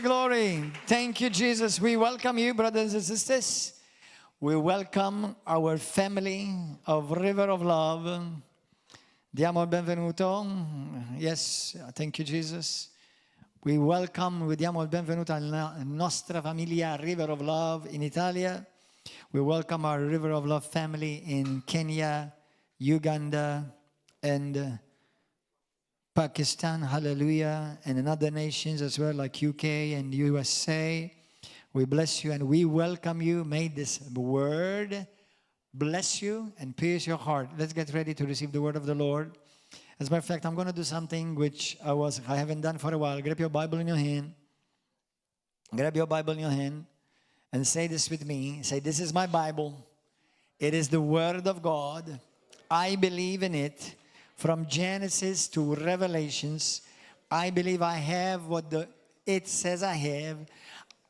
Glory. Thank you, Jesus. We welcome you, brothers and sisters. We welcome our family of River of Love. Diamo il benvenuto. Yes, thank you, Jesus. We diamo il benvenuto alla nostra famiglia River of Love in Italia. We welcome our River of Love family in Kenya, Uganda, and Pakistan, hallelujah, and in other nations as well, like UK and USA. We bless you and we welcome you. May this word bless you and pierce your heart. Let's get ready to receive the word of the Lord. As a matter of fact, I'm going to do something which I haven't done for a while. Grab your Bible in your hand. Grab your Bible in your hand and say this with me. Say, this is my Bible. It is the word of God. I believe in it. From Genesis to Revelations, I believe I have what it says I have.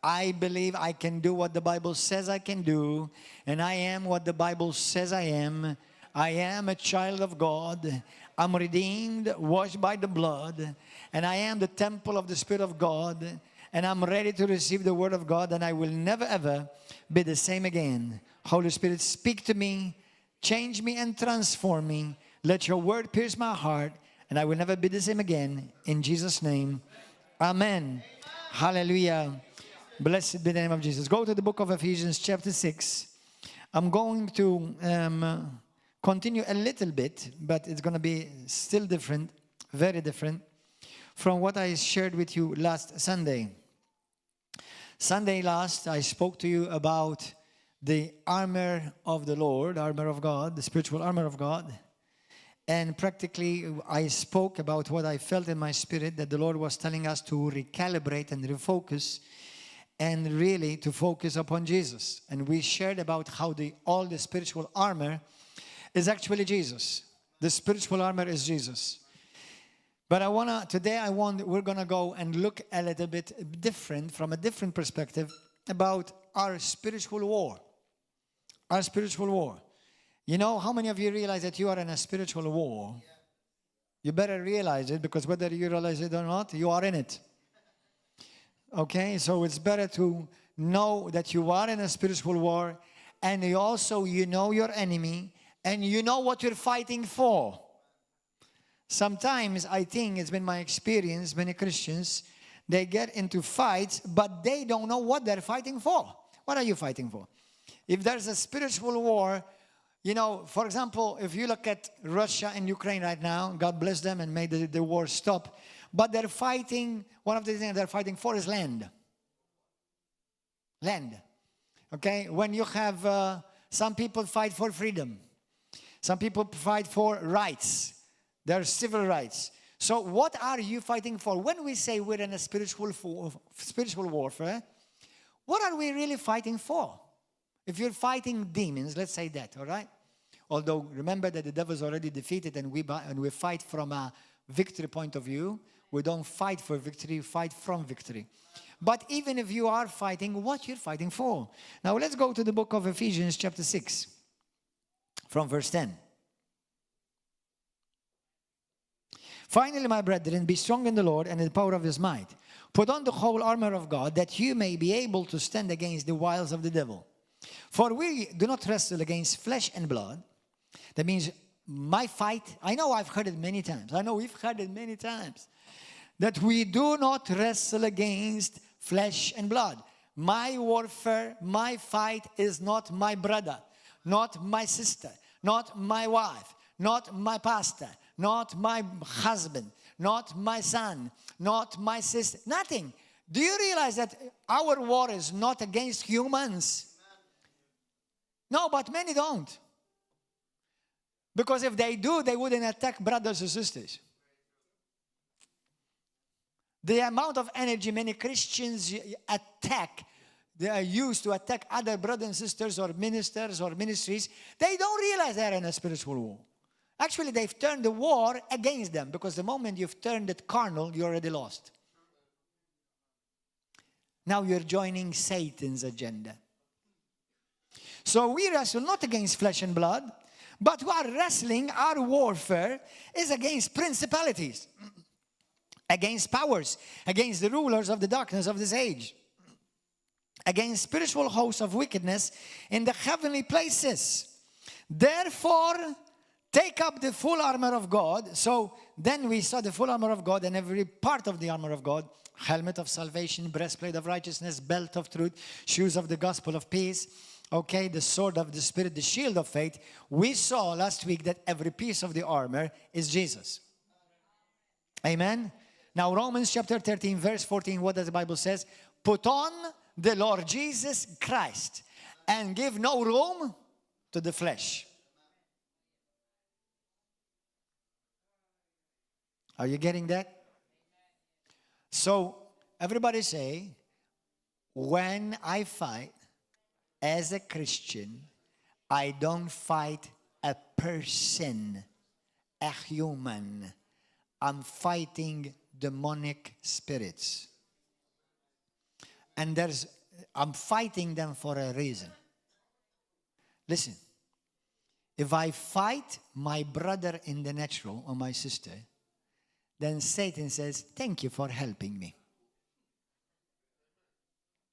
I believe I can do what the Bible says I can do. And I am what the Bible says I am. I am a child of God. I'm redeemed, washed by the blood. And I am the temple of the Spirit of God. And I'm ready to receive the word of God. And I will never, ever be the same again. Holy Spirit, speak to me, change me, and transform me. Let your word pierce my heart, and I will never be the same again. In Jesus' name, amen. Hallelujah. Blessed be the name of Jesus. Go to the book of Ephesians chapter 6. I'm going to continue a little bit, but it's going to be still different, very different, from what I shared with you last Sunday. Sunday last, I spoke to you about the armor of the Lord, armor of God, the spiritual armor of God. And practically, I spoke about what I felt in my spirit, that the Lord was telling us to recalibrate and refocus, and really to focus upon Jesus. And we shared about how all the spiritual armor is actually Jesus. The spiritual armor is Jesus. But today we're going to go and look a little bit different, from a different perspective, about our spiritual war. Our spiritual war. You know, how many of you realize that you are in a spiritual war? You better realize it, because whether you realize it or not, you are in it. Okay, so it's better to know that you are in a spiritual war, and you know your enemy, and you know what you're fighting for. Sometimes, I think it's been my experience, many Christians, they get into fights, but they don't know what they're fighting for. What are you fighting for? If there's a spiritual war, you know, for example, if you look at Russia and Ukraine right now, God bless them and made the war stop. But they're fighting, one of the things they're fighting for is land. Land. Okay? When you have, some people fight for freedom. Some people fight for rights. There are civil rights. So what are you fighting for? When we say we're in a spiritual warfare, what are we really fighting for? If you're fighting demons, let's say that, all right? Although, remember that the devil is already defeated, and we fight from a victory point of view. We don't fight for victory, we fight from victory. But even if you are fighting, what you're fighting for? Now, let's go to the book of Ephesians chapter 6, from verse 10. Finally, my brethren, be strong in the Lord and in the power of his might. Put on the whole armor of God, that you may be able to stand against the wiles of the devil. For we do not wrestle against flesh and blood. That means my fight, I know I've heard it many times. I know we've heard it many times. That we do not wrestle against flesh and blood. My warfare, my fight is not my brother, not my sister, not my wife, not my pastor, not my husband, not my son, not my sister, nothing. Do you realize that our war is not against humans? No, but many don't. Because if they do, they wouldn't attack brothers and sisters. The amount of energy many Christians attack, they are used to attack other brothers and sisters or ministers or ministries, they don't realize they're in a spiritual war. Actually, they've turned the war against them, because the moment you've turned it carnal, you're already lost. Now you're joining Satan's agenda. So we wrestle not against flesh and blood, but our wrestling, our warfare, is against principalities. against powers, against the rulers of the darkness of this age, against spiritual hosts of wickedness in the heavenly places. Therefore, take up the full armor of God. So then we saw the full armor of God and every part of the armor of God: helmet of salvation, breastplate of righteousness, belt of truth, shoes of the gospel of peace, okay, the sword of the Spirit, the shield of faith. We saw last week that every piece of the armor is Jesus. Amen? Now, Romans chapter 13, verse 14, what does the Bible says? Put on the Lord Jesus Christ and give no room to the flesh. Are you getting that? So, everybody say, when I fight as a Christian, I don't fight a person, a human. I'm fighting demonic spirits. And I'm fighting them for a reason. Listen, if I fight my brother in the natural or my sister, then Satan says, thank you for helping me.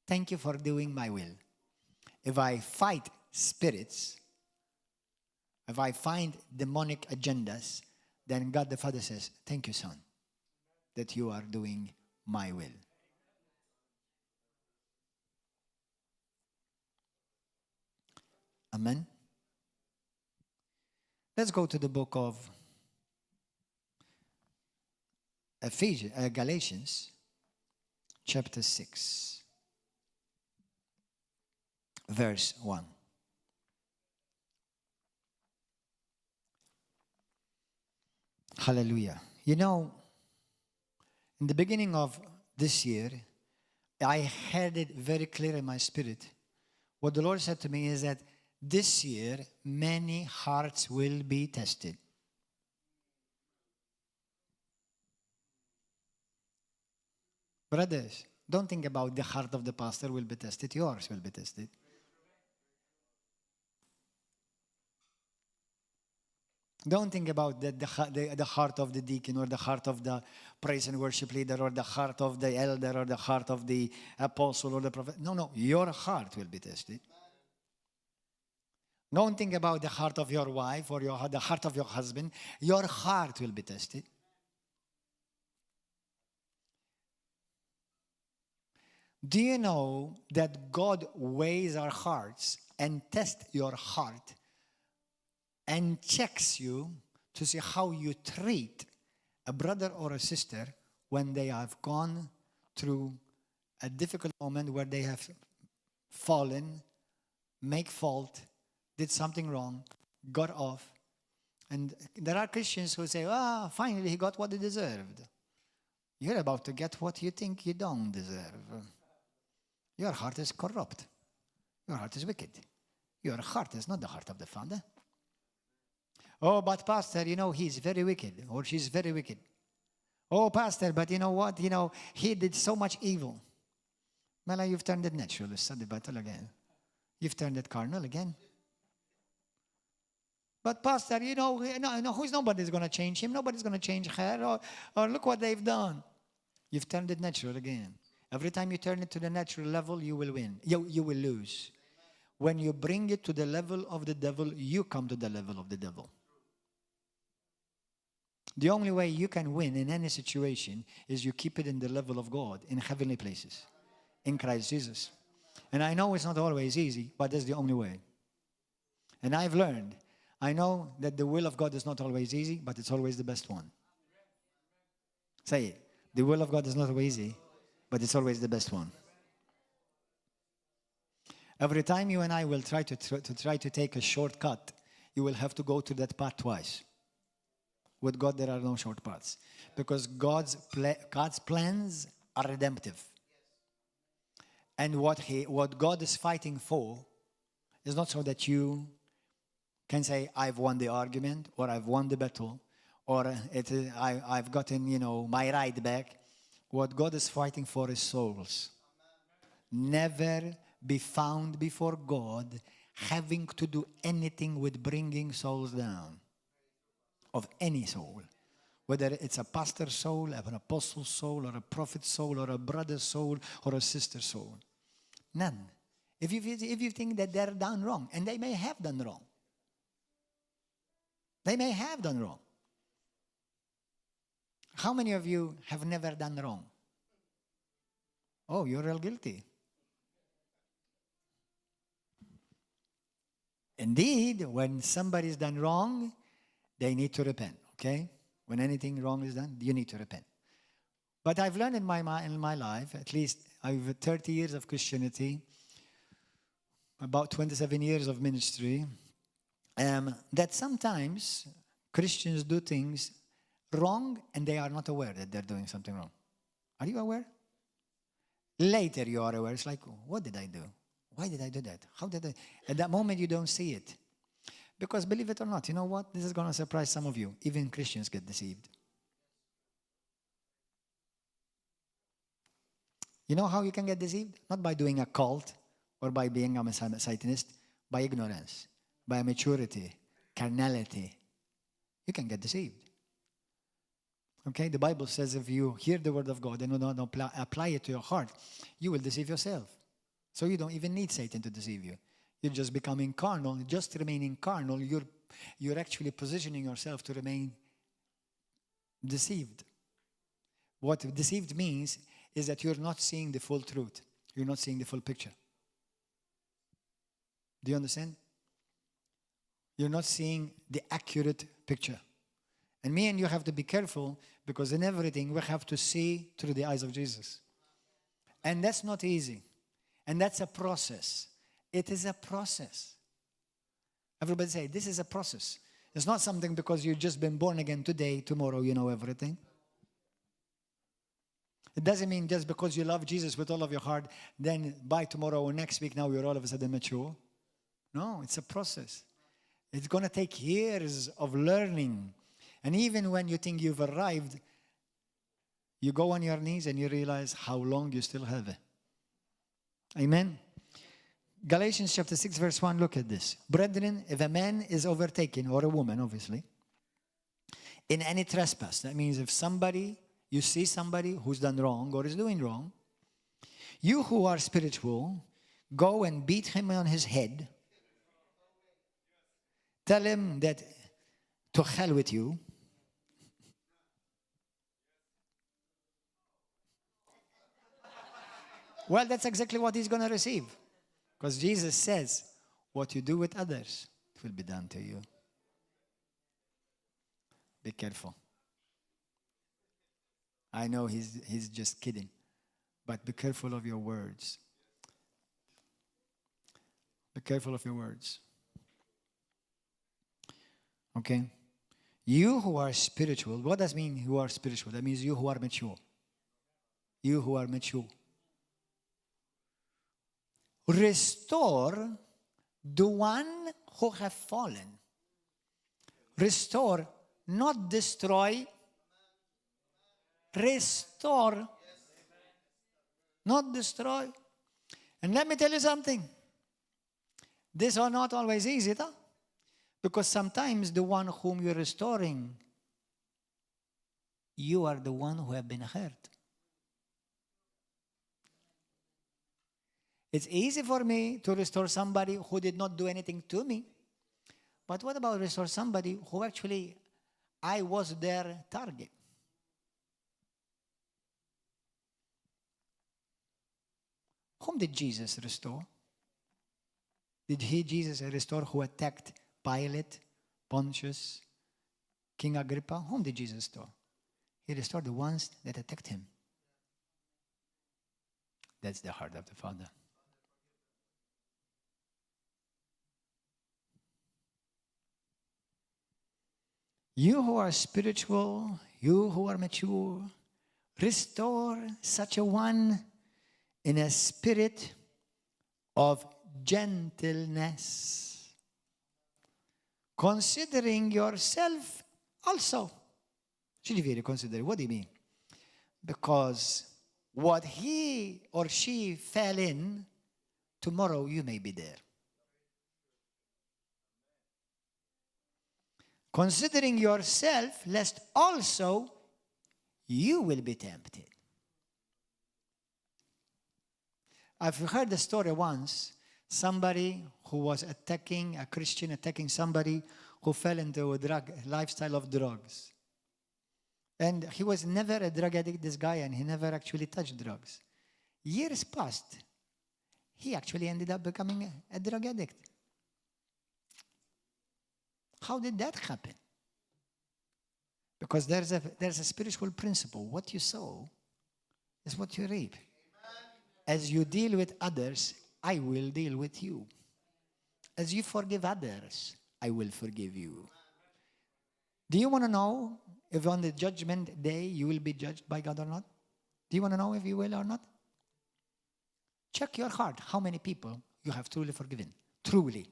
Thank you for doing my will. If I fight spirits, if I find demonic agendas, then God the Father says, thank you, son, that you are doing my will. Amen. Let's go to the book of Galatians, chapter 6, verse 1. Hallelujah. You know, in the beginning of this year, I heard it very clear in my spirit. What the Lord said to me is that this year, many hearts will be tested. Brothers, don't think about the heart of the pastor will be tested. Yours will be tested. Don't think about the heart of the deacon or the heart of the praise and worship leader or the heart of the elder or the heart of the apostle or the prophet. No, your heart will be tested. Don't think about the heart of your wife or the heart of your husband. Your heart will be tested. Do you know that God weighs our hearts and tests your heart and checks you to see how you treat a brother or a sister when they have gone through a difficult moment where they have fallen, make fault, did something wrong, got off. And there are Christians who say, finally he got what he deserved. You're about to get what you think you don't deserve. Your heart is corrupt. Your heart is wicked. Your heart is not the heart of the Father. Oh, but Pastor, he's very wicked, or she's very wicked. Oh, Pastor, but you know what? He did so much evil. Well, you've turned it natural. It's the battle again. You've turned it carnal again. But Pastor, nobody's going to change him. Nobody's going to change her. Or look what they've done. You've turned it natural again. Every time you turn it to the natural level, you will win. You will lose. When you bring it to the level of the devil, you come to the level of the devil. The only way you can win in any situation is you keep it in the level of God, in heavenly places, in Christ Jesus. And I know it's not always easy, but that's the only way. And I've learned, I know that the will of God is not always easy, but it's always the best one. Say it. The will of God is not always easy, but it's always the best one. Every time you and I will try to take a shortcut, you will have to go to that path twice. With God, there are no short paths. Because God's plans are redemptive. And what God is fighting for is not so that you can say, I've won the argument, or I've won the battle, or I've gotten, my right back. What God is fighting for is souls. Never be found before God having to do anything with bringing souls down. Of any soul. Whether it's a pastor's soul, an apostle's soul, or a prophet's soul, or a brother's soul, or a sister's soul. None. If you think that they're done wrong, and they may have done wrong. They may have done wrong. How many of you have never done wrong? Oh, you're real guilty. Indeed, when somebody's done wrong, they need to repent, okay? When anything wrong is done, you need to repent. But I've learned in my life, at least I've 30 years of Christianity, about 27 years of ministry, that sometimes Christians do things wrong and they are not aware that they're doing something wrong. Are you aware? Later you are aware. It's like, what did I do? Why did I do that? How did I? At that moment you don't see it. Because believe it or not, you know what? This is going to surprise some of you. Even Christians get deceived. You know how you can get deceived? Not by doing a cult or by being a Satanist, by ignorance, by maturity, carnality. You can get deceived. Okay, the Bible says if you hear the word of God and don't apply it to your heart, you will deceive yourself. So you don't even need Satan to deceive you. You're just becoming carnal. Just remaining carnal, you're actually positioning yourself to remain deceived. What deceived means is that you're not seeing the full truth. You're not seeing the full picture. Do you understand? You're not seeing the accurate picture. And me and you have to be careful because in everything we have to see through the eyes of Jesus. And that's not easy. And that's a process. It is a process. Everybody say, this is a process. It's not something because you've just been born again today, tomorrow you know everything. It doesn't mean just because you love Jesus with all of your heart, then by tomorrow or next week now you're all of a sudden mature. No, it's a process. It's going to take years of learning. And even when you think you've arrived, you go on your knees and you realize how long you still have it. Amen. Galatians chapter 6 verse 1, look at this. Brethren, if a man is overtaken, or a woman obviously, in any trespass, that means if you see somebody who's done wrong or is doing wrong, you who are spiritual, go and beat him on his head. Tell him that to hell with you. Well, that's exactly what he's going to receive. Because Jesus says, what you do with others, it will be done to you. Be careful. I know he's just kidding. But be careful of your words. Be careful of your words. Okay? You who are spiritual, what does it mean you are spiritual? That means you who are mature. You who are mature. Restore the one who have fallen. Restore, not destroy. Restore, not destroy. And let me tell you something. This is not always easy, though. Because sometimes the one whom you're restoring, you are the one who have been hurt. It's easy for me to restore somebody who did not do anything to me. But what about restore somebody who actually, I was their target? Whom did Jesus restore? Did Jesus restore who attacked Pilate, Pontius, King Agrippa? Whom did Jesus restore? He restored the ones that attacked him. That's the heart of the Father. You who are spiritual, you who are mature, restore such a one in a spirit of gentleness, considering yourself also. Consider. What do you mean? Because what he or she fell in, tomorrow you may be there. considering yourself, lest also you will be tempted. I've heard the story once, somebody who was attacking, a Christian attacking somebody who fell into a lifestyle of drugs. And he was never a drug addict, this guy, and he never actually touched drugs. Years passed. He actually ended up becoming a drug addict. How did that happen? Because there's a spiritual principle. What you sow is what you reap. As you deal with others, I will deal with you. As you forgive others, I will forgive you. Do you want to know if on the judgment day you will be judged by God or not? Do you want to know if you will or not? Check your heart. How many people you have truly forgiven? Truly.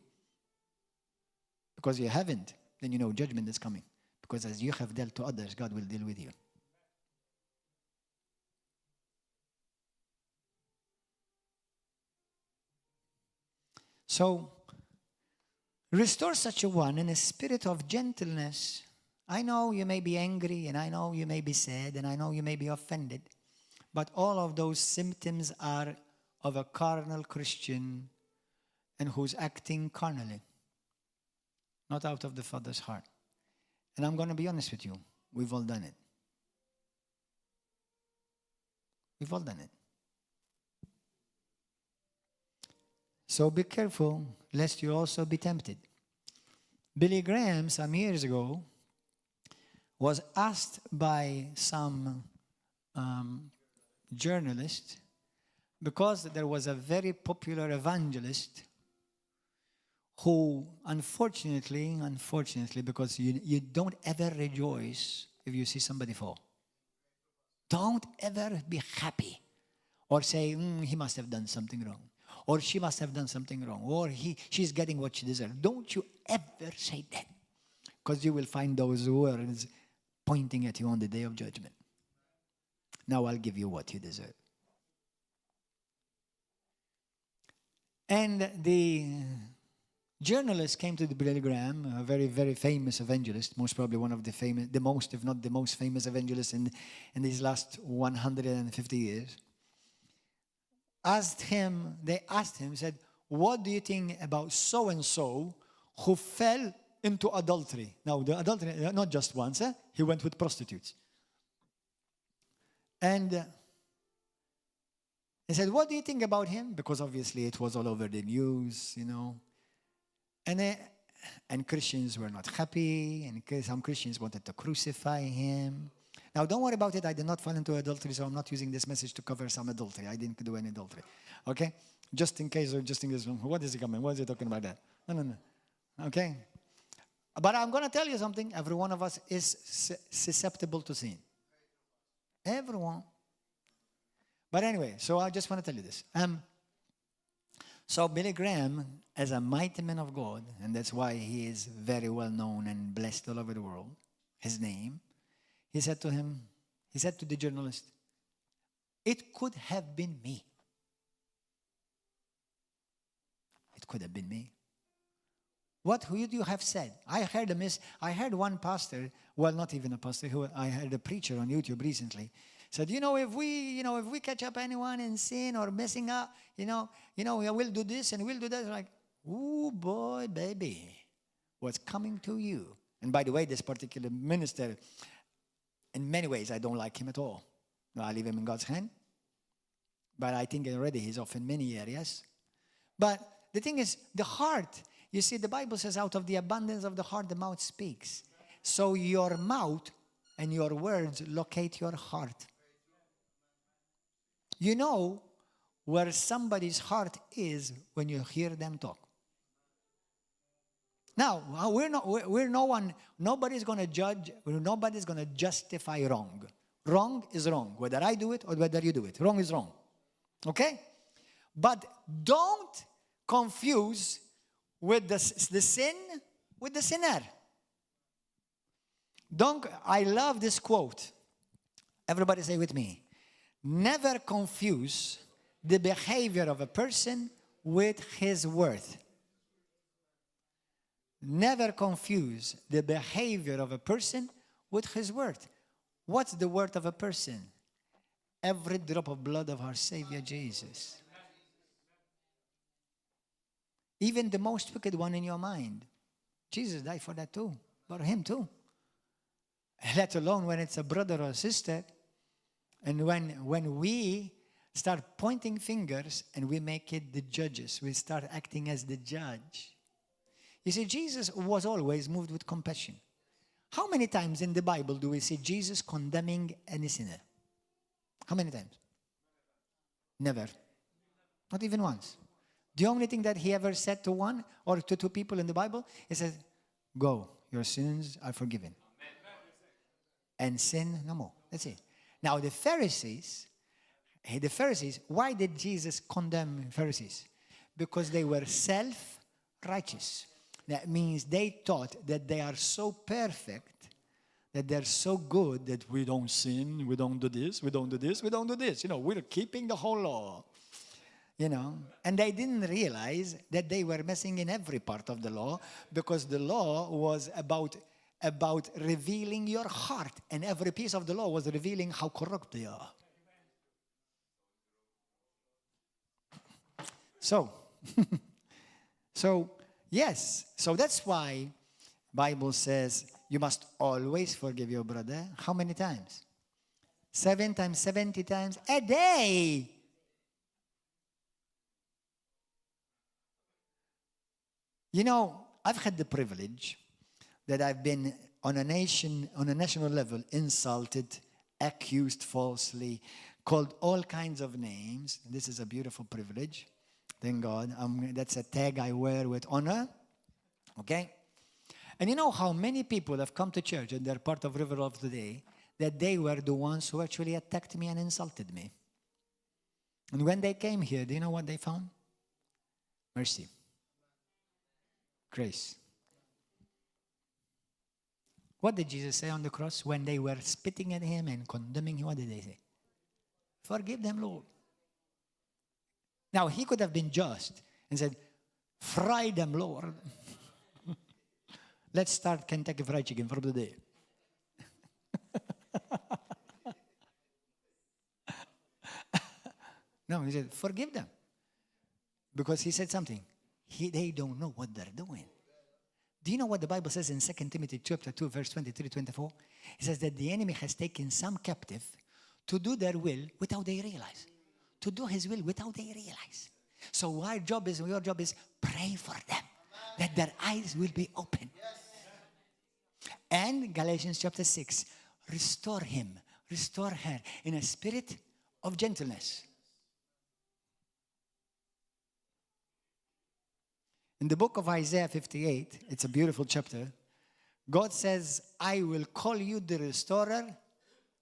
Because you haven't, then you know judgment is coming. Because as you have dealt to others, God will deal with you. So, restore such a one in a spirit of gentleness. I know you may be angry, and I know you may be sad, and I know you may be offended. But all of those symptoms are of a carnal Christian and who's acting carnally, not out of the Father's heart. And I'm going to be honest with you. We've all done it. We've all done it. So be careful, lest you also be tempted. Billy Graham, some years ago, was asked by some journalist, because there was a very popular evangelist who, unfortunately, because you don't ever rejoice if you see somebody fall. Don't ever be happy or say, he must have done something wrong. Or she must have done something wrong. Or she's getting what she deserves. Don't you ever say that. Because you will find those words pointing at you on the day of judgment. Now I'll give you what you deserve. And the journalist came to the Billy Graham, a very, very famous evangelist, most probably one of the most, if not the most famous evangelist in these last 150 years. They asked him, said, what do you think about so-and-so who fell into adultery? Now, the adultery, not just once, he went with prostitutes. And he said, what do you think about him? Because obviously it was all over the news, you know. And Christians were not happy, and some Christians wanted to crucify him. Now, don't worry about it. I did not fall into adultery, so I'm not using this message to cover some adultery. I didn't do any adultery. Okay? Just in case, what is he coming? What is he talking about that? No. Okay? But I'm going to tell you something. Every one of us is susceptible to sin. Everyone. But anyway, so I just want to tell you this. So Billy Graham, as a mighty man of God, and that's why he is very well known and blessed all over the world, his name, he said to the journalist, it could have been me. It could have been me. What would you have said? I heard one pastor, well, not even a pastor, I heard a preacher on YouTube recently, said, if we catch up anyone in sin or messing up, we'll do this and we'll do that. Like, oh boy, baby, what's coming to you? And by the way, this particular minister, in many ways, I don't like him at all. I leave him in God's hand. But I think already he's off in many areas. But the thing is, the heart, you see, the Bible says, out of the abundance of the heart, the mouth speaks. So your mouth and your words locate your heart. You know where somebody's heart is when you hear them talk. Now, nobody's going to judge, nobody's going to justify wrong. Wrong is wrong, whether I do it or whether you do it. Wrong is wrong. Okay? But don't confuse with the sin with the sinner. I love this quote. Everybody say with me. Never confuse the behavior of a person with his worth. Never confuse the behavior of a person with his word. What's the word of a person? Every drop of blood of our Savior Jesus. Even the most wicked one in your mind. Jesus died for that too, for him too. Let alone when it's a brother or a sister. And when we start pointing fingers and we make it the judges, we start acting as the judge. You see, Jesus was always moved with compassion. How many times in the Bible do we see Jesus condemning any sinner? How many times? Never. Not even once. The only thing that he ever said to one or to two people in the Bible, he said, go, your sins are forgiven. And sin no more. That's it. Now the Pharisees, why did Jesus condemn Pharisees? Because they were self-righteous. That means they thought that they are so perfect, that they're so good that we don't sin, we don't do this, we don't do this, we don't do this. You know, we're keeping the whole law. You know, and they didn't realize that they were messing in every part of the law, because the law was about revealing your heart, and every piece of the law was revealing how corrupt they are. So yes, so that's why Bible says you must always forgive your brother. How many times? 7 times, 70 times a day. You know, I've had the privilege that I've been on a national level insulted, accused falsely, called all kinds of names. This is a beautiful privilege. Thank God. That's a tag I wear with honor. Okay? And you know how many people have come to church and they're part of River of today, that they were the ones who actually attacked me and insulted me. And when they came here, do you know what they found? Mercy. Grace. What did Jesus say on the cross when they were spitting at him and condemning him? What did they say? Forgive them, Lord. Now, he could have been just and said, fry them, Lord. Let's start Kentucky Fried Chicken for the day. No, he said, forgive them. Because he said something. They don't know what they're doing. Do you know what the Bible says in 2 Timothy chapter 2, verse 23-24? It says that the enemy has taken some captive to do their will without they realize. To do his will without they realize. So your job is pray for them, that their eyes will be open. And Galatians chapter 6, restore him, restore her in a spirit of gentleness. In the book of Isaiah 58, it's a beautiful chapter, God says, I will call you the restorer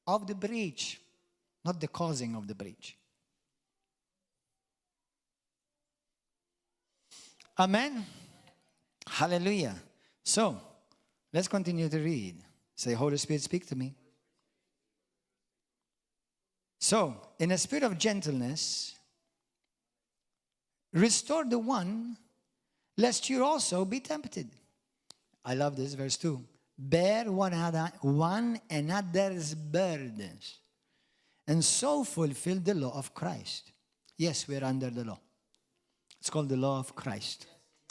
of the breach, not the causing of the breach. Amen. Hallelujah. So, let's continue to read. Say, Holy Spirit, speak to me. So, in a spirit of gentleness, restore the one, lest you also be tempted. I love this, verse 2. Bear one another's burdens, and so fulfill the law of Christ. Yes, we're under the law. It's called the law of Christ.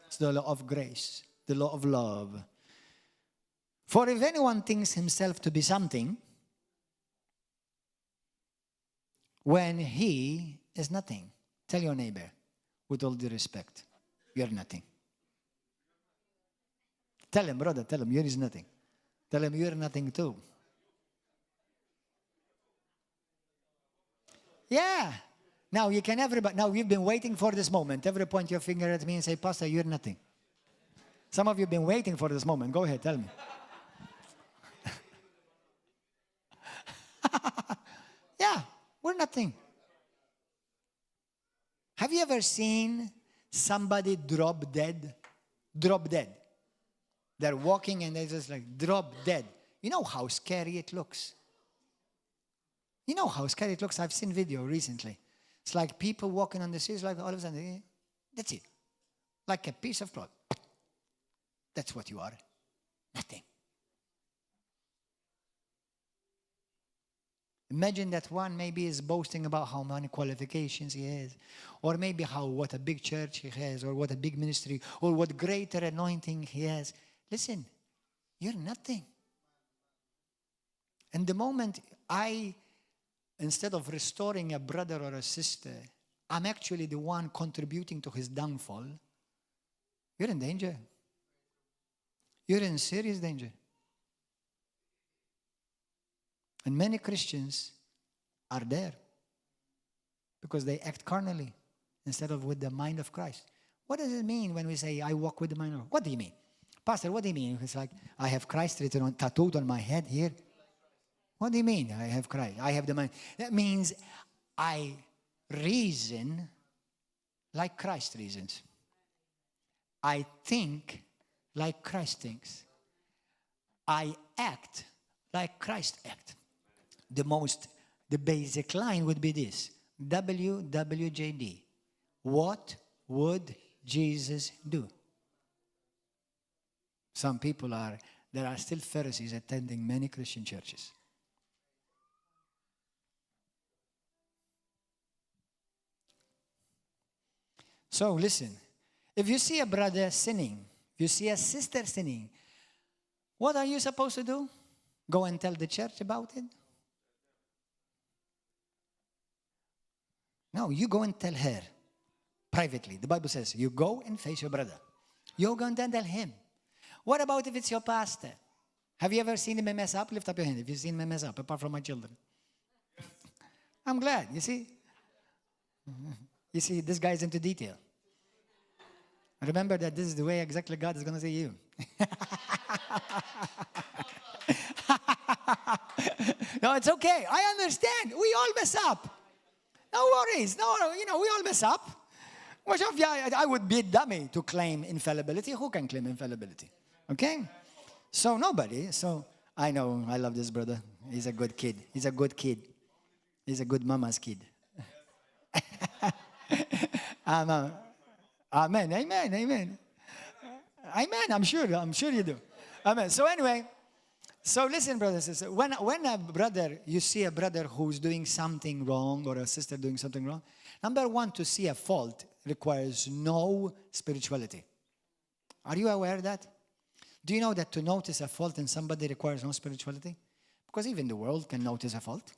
It's the law of grace, the law of love. For if anyone thinks himself to be something, when he is nothing, tell your neighbor, with all due respect, you're nothing. Tell him, brother, tell him, you're nothing. Tell him, you're nothing too. Yeah. Now you can everybody. Now we've been waiting for this moment. Every point your finger at me and say, Pastor, you're nothing. Some of you have been waiting for this moment. Go ahead, tell me. Yeah, we're nothing. Have you ever seen somebody drop dead? Drop dead. They're walking and they just like drop dead. You know how scary it looks. You know how scary it looks. I've seen video recently. It's like people walking on the streets, like all of a sudden, that's it. Like a piece of cloth. That's what you are. Nothing. Imagine that one maybe is boasting about how many qualifications he has, or maybe what a big church he has, or what a big ministry, or what greater anointing he has. Listen, you're nothing. And the moment instead of restoring a brother or a sister, I'm actually the one contributing to his downfall, you're in danger. You're in serious danger. And many Christians are there because they act carnally instead of with the mind of Christ. What does it mean when we say, I walk with the mind of Christ? What do you mean? Pastor, what do you mean? It's like, I have Christ written tattooed on my head here. What do you mean, I have Christ? I have the mind. That means I reason like Christ reasons. I think like Christ thinks. I act like Christ acts. The basic line would be this. WWJD. What would Jesus do? Some people there are still Pharisees attending many Christian churches. So listen, if you see a brother sinning, if you see a sister sinning, what are you supposed to do? Go and tell the church about it? No, you go and tell her privately. The Bible says you go and face your brother. You go and tell him. What about if it's your pastor? Have you ever seen him mess up? Lift up your hand if you've seen him mess up, apart from my children. I'm glad, you see? You see, this guy's into detail. Remember that this is the way exactly God is going to see you. No, it's okay. I understand. We all mess up. No worries. No, we all mess up. I would be a dummy to claim infallibility. Who can claim infallibility? Okay? So nobody. So I know, I love this brother. He's a good kid. He's a good kid. He's a good mama's kid. Amen. Amen. Amen. I'm sure you do. Amen. So anyway, so listen, brothers and sisters. When you see a brother who's doing something wrong or a sister doing something wrong, number one, to see a fault requires no spirituality. Are you aware of that? Do you know that to notice a fault in somebody requires no spirituality? Because even the world can notice a fault.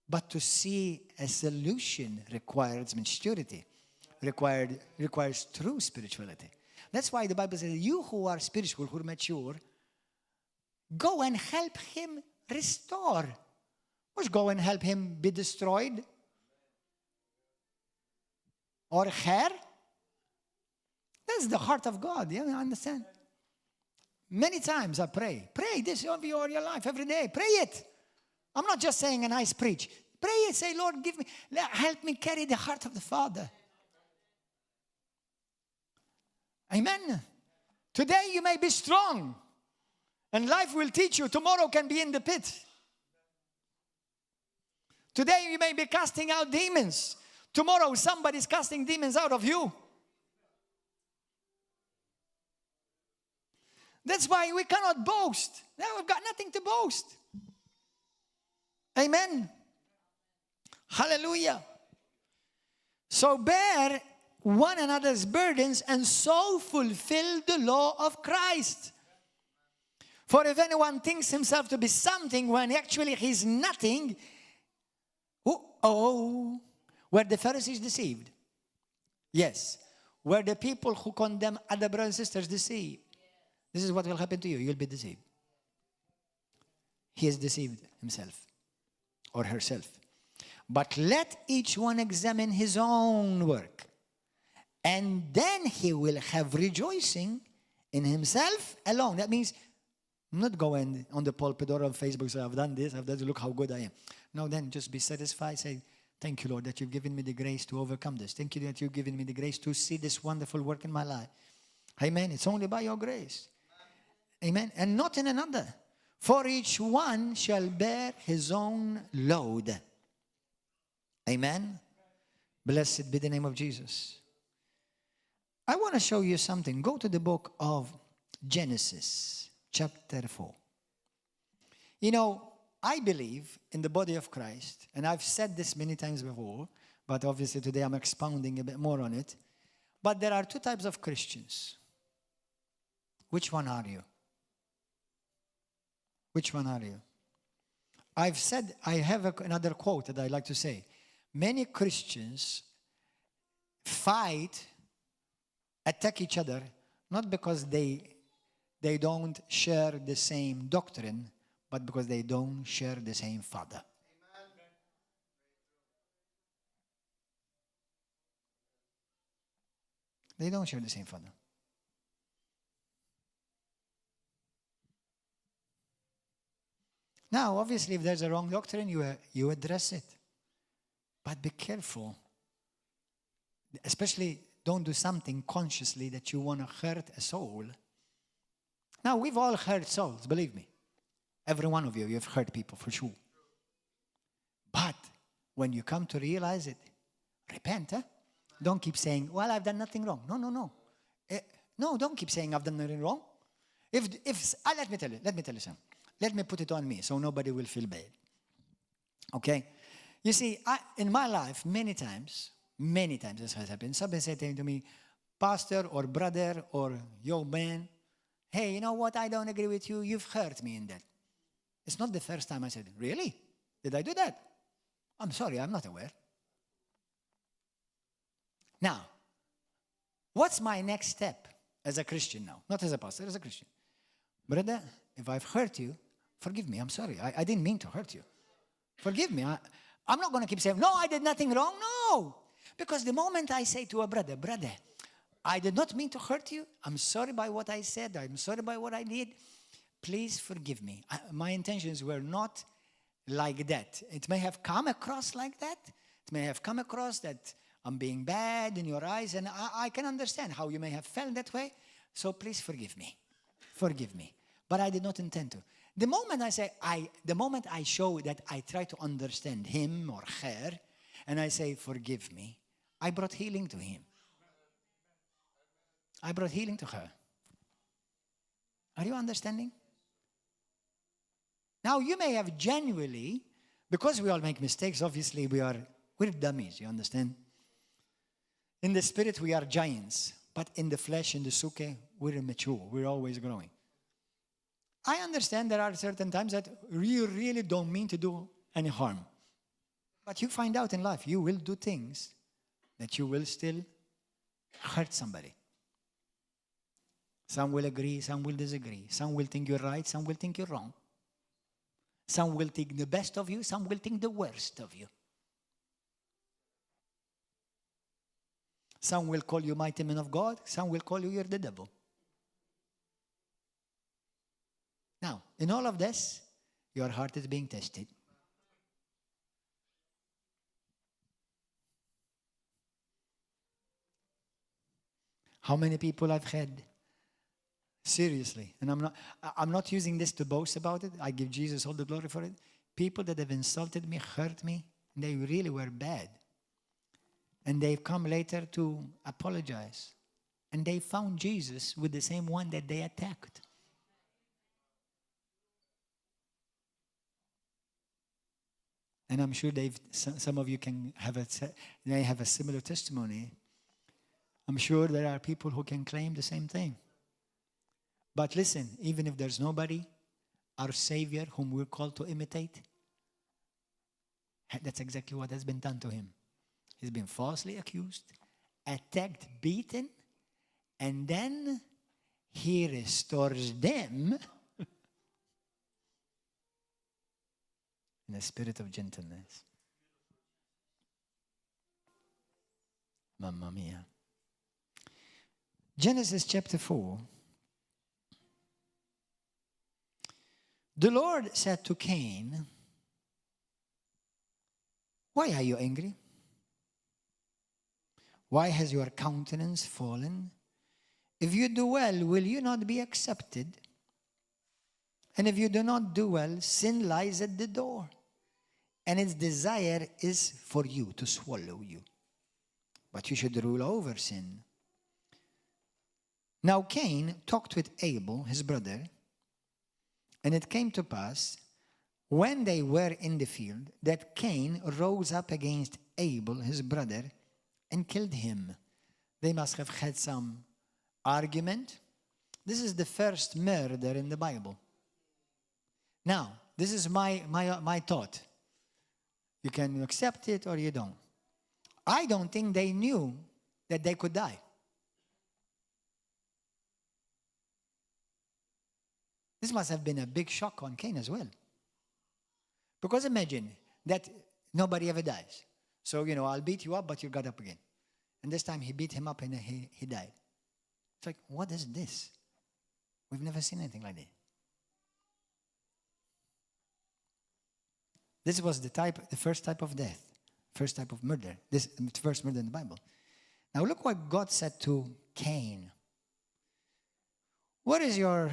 But to see a solution requires maturity, requires true spirituality. That's why the Bible says, you who are spiritual, who are mature, go and help him restore. Not go and help him be destroyed. Or her. That's the heart of God. You understand? Many times I pray. Pray this over your life every day. Pray it. I'm not just saying a nice preach. Pray it. Say, Lord, help me carry the heart of the Father. Amen. Today you may be strong. And life will teach you. Tomorrow can be in the pit. Today you may be casting out demons. Tomorrow somebody's casting demons out of you. That's why we cannot boast. Now we've got nothing to boast. Amen. Hallelujah. So bear one another's burdens and so fulfill the law of Christ. For if anyone thinks himself to be something when actually he's nothing, were the Pharisees deceived? Yes. Were the people who condemn other brothers and sisters deceived? This is what will happen to you. You'll be deceived. He has deceived himself or herself. But let each one examine his own work, and then he will have rejoicing in himself alone. That means not going on the pulpit or on Facebook, say, I've done this, look how good I am. No, then just be satisfied. Say, thank you, Lord, that you've given me the grace to overcome this. Thank you that you've given me the grace to see this wonderful work in my life. Amen. It's only by your grace. Amen. And not in another. For each one shall bear his own load. Amen. Blessed be the name of Jesus. I want to show you something. Go to the book of Genesis, chapter 4. You know, I believe in the body of Christ, and I've said this many times before, but obviously today I'm expounding a bit more on it. But there are two types of Christians. Which one are you? Which one are you? I've said, I have another quote that I like to say. Many Christians fight, attack each other, not because they don't share the same doctrine, but because they don't share the same Father. They don't share the same Father. Now, obviously, if there's a wrong doctrine, you address it. But be careful. Especially, don't do something consciously that you want to hurt a soul. Now, we've all hurt souls, believe me. Every one of you, you've hurt people for sure. But when you come to realize it, repent, huh? Don't keep saying, well, I've done nothing wrong. No. No, don't keep saying I've done nothing wrong. Let me tell you something. Let me put it on me so nobody will feel bad. Okay? You see, in my life, many times this has happened. Somebody said to me, pastor or brother or young man, hey, you know what? I don't agree with you. You've hurt me in that. It's not the first time I said, really? Did I do that? I'm sorry, I'm not aware. Now, what's my next step as a Christian now? Not as a pastor, as a Christian. Brother, if I've hurt you, forgive me. I'm sorry. I didn't mean to hurt you. Forgive me. I'm not going to keep saying, no, I did nothing wrong. No. Because the moment I say to a brother, I did not mean to hurt you. I'm sorry by what I said. I'm sorry by what I did. Please forgive me. My intentions were not like that. It may have come across like that. It may have come across that I'm being bad in your eyes, and I can understand how you may have felt that way. So please forgive me. Forgive me. But I did not intend to. The moment I show that I try to understand him or her, and I say, forgive me, I brought healing to him. I brought healing to her. Are you understanding? Now, you may have genuinely, because we all make mistakes, obviously we're dummies, you understand? In the spirit, we are giants. But in the flesh, in the suke, we're immature. We're always growing. I understand there are certain times that you really don't mean to do any harm. But you find out in life, you will do things that you will still hurt somebody. Some will agree, some will disagree. Some will think you're right, some will think you're wrong. Some will think the best of you, some will think the worst of you. Some will call you mighty man of God, some will call you you're the devil. Now, in all of this, your heart is being tested. How many people I've had? Seriously. And I'm not using this to boast about it. I give Jesus all the glory for it. People that have insulted me, hurt me, and they really were bad. And they've come later to apologize. And they found Jesus with the same one that they attacked. And I'm sure some of you may have a similar testimony. I'm sure there are people who can claim the same thing. But listen, even if there's nobody, our Savior, whom we're called to imitate, that's exactly what has been done to him. He's been falsely accused, attacked, beaten, and then he restores them in a spirit of gentleness. Mamma mia. Genesis chapter 4. The Lord said to Cain, why are you angry? Why has your countenance fallen? If you do well, will you not be accepted? And if you do not do well, sin lies at the door, and its desire is for you to swallow you. But you should rule over sin. Now Cain talked with Abel, his brother, and it came to pass, when they were in the field, that Cain rose up against Abel, his brother, and killed him. They must have had some argument. This is the first murder in the Bible. Now, this is my thought. You can accept it or you don't. I don't think they knew that they could die. This must have been a big shock on Cain as well. Because imagine that nobody ever dies. So, I'll beat you up, but you got up again. And this time he beat him up and he died. It's like, what is this? We've never seen anything like this. This was the first type of death, first type of murder. This first murder in the Bible. Now look what God said to Cain. Where is your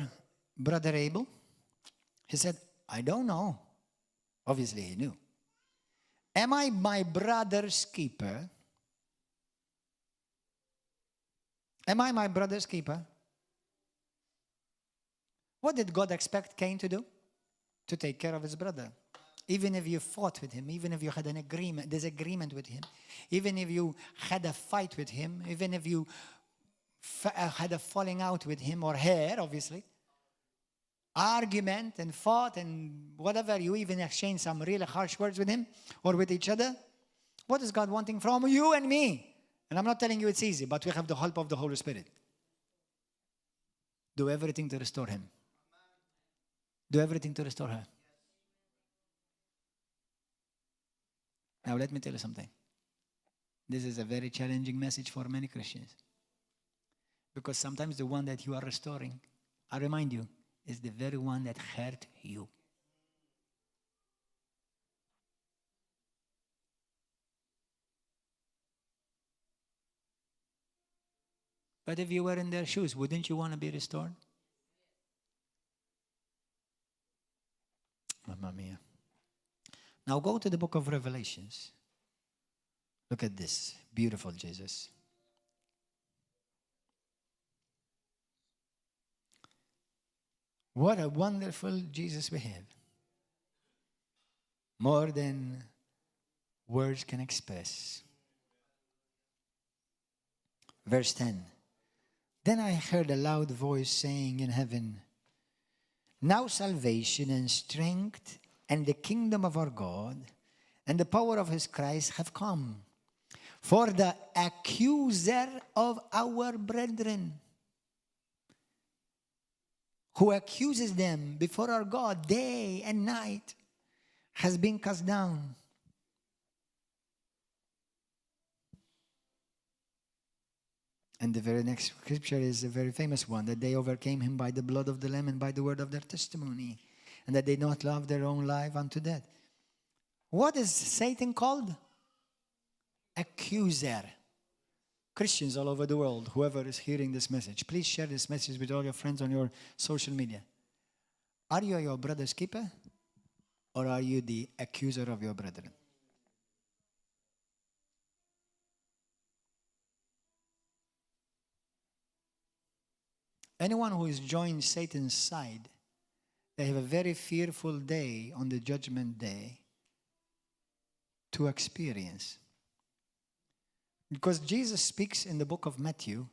brother Abel? He said, I don't know. Obviously he knew. Am I my brother's keeper? Am I my brother's keeper? What did God expect Cain to do? To take care of his brother. Even if you fought with him, even if you had an disagreement with him, even if you had a fight with him, even if you had a falling out with him or her, obviously, argument and fought and whatever, you even exchanged some really harsh words with him or with each other, what is God wanting from you and me? And I'm not telling you it's easy, but we have the help of the Holy Spirit. Do everything to restore him. Do everything to restore her. Now let me tell you something. This is a very challenging message for many Christians. Because sometimes the one that you are restoring, I remind you, is the very one that hurt you. But if you were in their shoes, wouldn't you want to be restored? Mamma mia. Now go to the book of Revelations. Look at this. Beautiful Jesus. What a wonderful Jesus we have. More than words can express. Verse 10. Then I heard a loud voice saying in heaven, now salvation and strength and the kingdom of our God and the power of his Christ have come. For the accuser of our brethren, who accuses them before our God day and night, has been cast down. And the very next scripture is a very famous one, that they overcame him by the blood of the Lamb and by the word of their testimony, and that they not love their own life unto death. What is Satan called? Accuser. Christians all over the world, whoever is hearing this message, please share this message with all your friends on your social media. Are you your brother's keeper? Or are you the accuser of your brethren? Anyone who has joined Satan's side, they have a very fearful day on the judgment day to experience. Because Jesus speaks in the book of Matthew,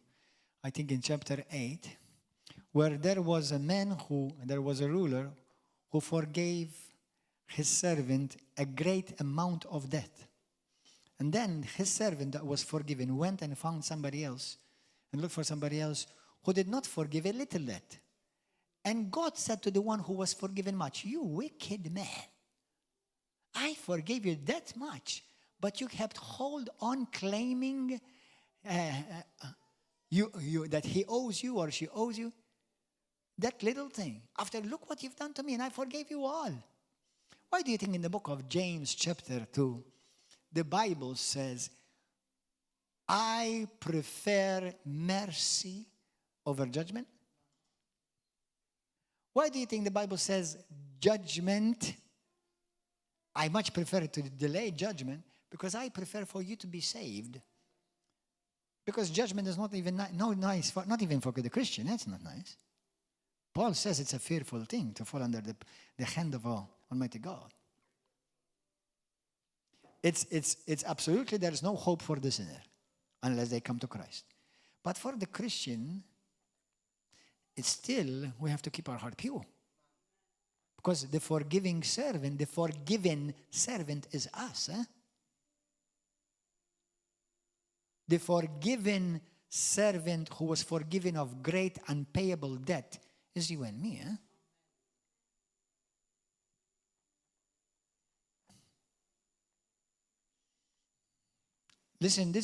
I think in chapter 8, where there was a ruler who forgave his servant a great amount of debt. And then his servant that was forgiven went and found somebody else and looked for somebody else who did not forgive a little debt. And God said to the one who was forgiven much, you wicked man, I forgave you that much, but you kept hold on claiming that he owes you or she owes you that little thing. After, look what you've done to me, and I forgave you all. Why do you think in the book of James chapter 2, the Bible says, I prefer mercy over judgment? Why do you think the Bible says judgment? I much prefer to delay judgment because I prefer for you to be saved Because judgment is not even nice, not even for the Christian. That's not nice. Paul says it's a fearful thing to fall under the hand of Almighty God. It's absolutely, there is no hope for the sinner unless they come to Christ. But for the Christian, it's still, we have to keep our heart pure. Because the forgiven servant is us. The forgiven servant who was forgiven of great unpayable debt is you and me. Listen,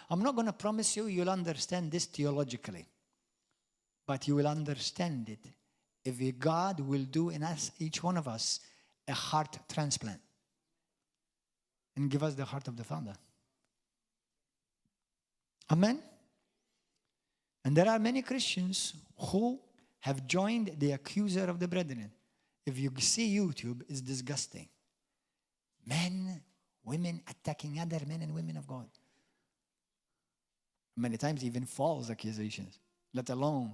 I'm not going to promise you'll understand this theologically. But you will understand it if God will do in us, each one of us, a heart transplant. And give us the heart of the Father. Amen? And there are many Christians who have joined the accuser of the brethren. If you see YouTube, it's disgusting. Men, women attacking other men and women of God. Many times even false accusations, let alone.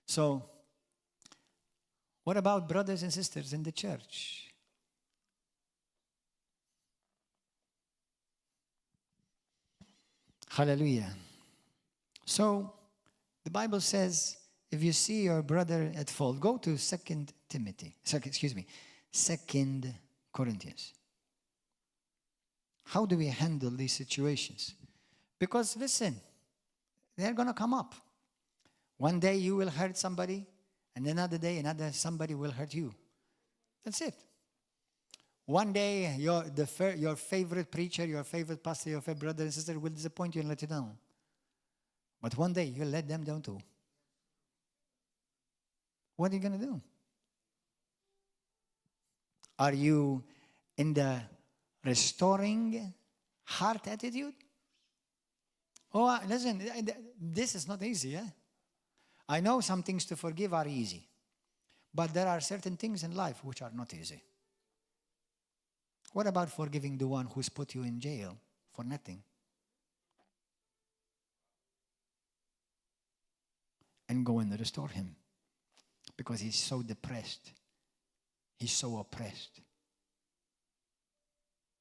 So, what about brothers and sisters in the church? Hallelujah. So, the Bible says, if you see your brother at fault, go to 2 Corinthians. How do we handle these situations? Because listen, they're going to come up. One day you will hurt somebody, and another day somebody will hurt you. That's it. One day your favorite preacher, your favorite pastor, your favorite brother and sister will disappoint you and let you down. But one day you'll let them down too. What are you going to do? Are you in the restoring heart attitude? Oh, listen, this is not easy. I know some things to forgive are easy. But there are certain things in life which are not easy. What about forgiving the one who's put you in jail for nothing? And go and restore him. Because he's so depressed. He's so oppressed.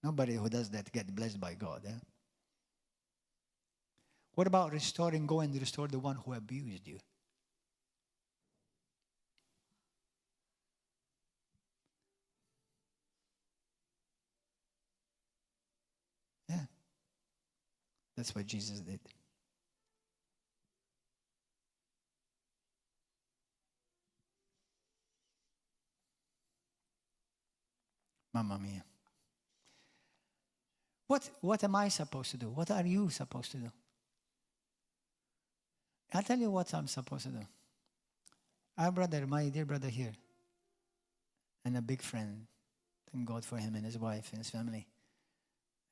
Nobody who does that gets blessed by God. What about go and restore the one who abused you? Yeah. That's what Jesus did. Mamma mia. What am I supposed to do? What are you supposed to do? I'll tell you what I'm supposed to do. Our brother, my dear brother here, and a big friend, thank God for him and his wife and his family.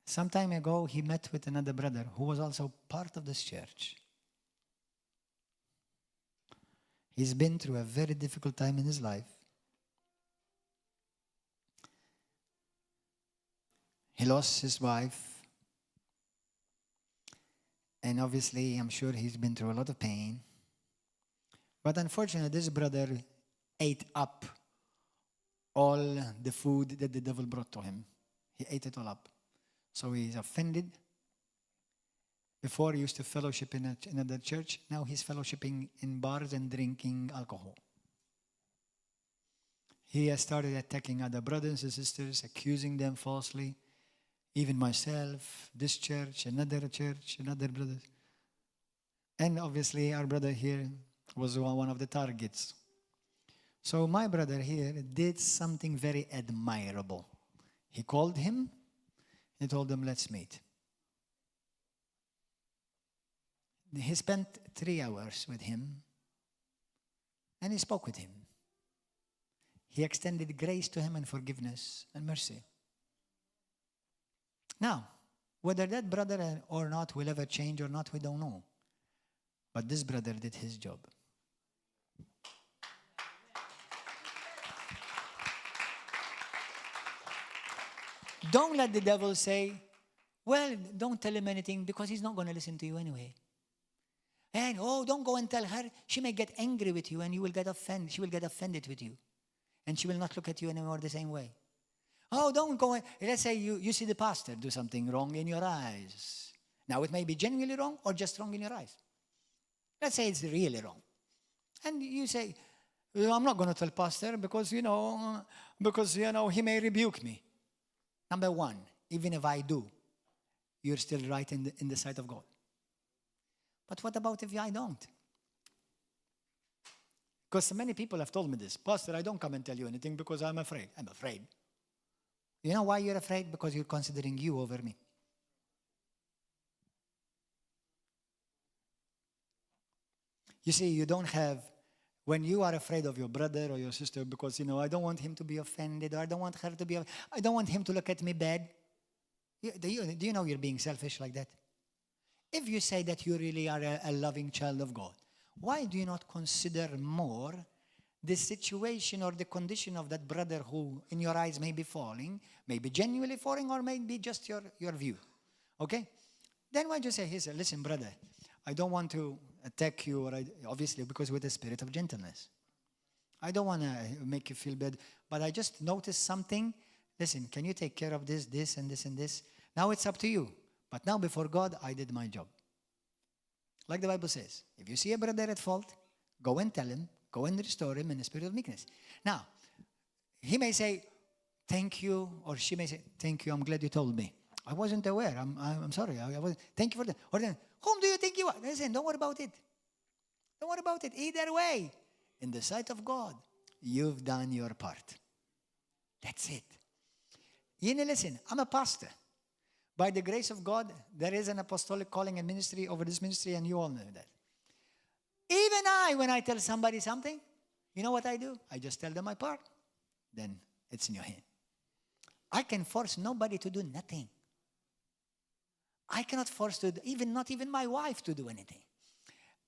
Some time ago, he met with another brother who was also part of this church. He's been through a very difficult time in his life. He lost his wife. And obviously, I'm sure he's been through a lot of pain. But unfortunately, this brother ate up all the food that the devil brought to him. He ate it all up. So he's offended. Before he used to fellowship in another church. Now he's fellowshipping in bars and drinking alcohol. He has started attacking other brothers and sisters, accusing them falsely. Even myself, this church, another brother. And obviously our brother here was one of the targets. So my brother here did something very admirable. He called him, he told him, let's meet. He spent 3 hours with him and he spoke with him. He extended grace to him and forgiveness and mercy. Now, whether that brother or not will ever change or not, we don't know. But this brother did his job. Don't let the devil say, well, don't tell him anything because he's not going to listen to you anyway. And, don't go and tell her. She may get angry with you and you will get offended. She will get offended with you. And she will not look at you anymore the same way. Don't go. Let's say you see the pastor do something wrong in your eyes. Now, it may be genuinely wrong or just wrong in your eyes. Let's say it's really wrong. And you say, I'm not going to tell pastor because, he may rebuke me. Number one, even if I do, you're still right in the sight of God. But what about if I don't? Because many people have told me this. Pastor, I don't come and tell you anything because I'm afraid. I'm afraid. You know why you're afraid? Because you're considering you over me. You see, you don't have, when you are afraid of your brother or your sister because, I don't want him to be offended or I don't want her to be, I don't want him to look at me bad. Do you know you're being selfish like that? If you say that you really are a loving child of God, why do you not consider more the situation or the condition of that brother who in your eyes may be falling, may be genuinely falling or may be just your view? Okay? Then why don't you say, listen, brother, I don't want to attack you, or obviously because with a spirit of gentleness. I don't want to make you feel bad, but I just noticed something. Listen, can you take care of this, and this, and this? Now it's up to you. But now before God, I did my job. Like the Bible says, if you see a brother at fault, go and tell him, go and restore him in a spirit of meekness. Now, he may say, thank you, or she may say, thank you, I'm glad you told me. I wasn't aware. I'm sorry. I wasn't. Thank you for that. Or then, whom do you think you are? Listen, don't worry about it. Don't worry about it. Either way, in the sight of God, you've done your part. That's it. Listen, I'm a pastor. By the grace of God, there is an apostolic calling and ministry over this ministry, and you all know that. Even I, when I tell somebody something, you know what I do? I just tell them my part. Then it's in your hand. I can force nobody to do nothing. I cannot force not even my wife to do anything.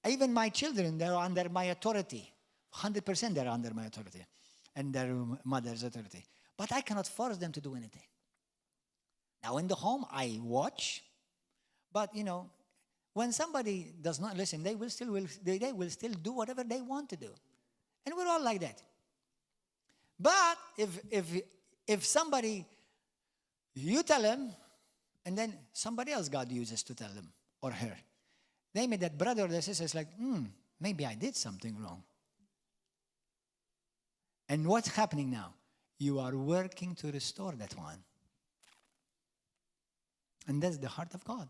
Even my children, they're under my authority. 100% they're under my authority and their mother's authority. But I cannot force them to do anything. Now in the home, I watch. But, when somebody does not listen, they will still do whatever they want to do. And we're all like that. But if somebody, you tell them, and then somebody else God uses to tell them, or her. They made that brother or the sister is like, maybe I did something wrong. And what's happening now? You are working to restore that one. And that's the heart of God.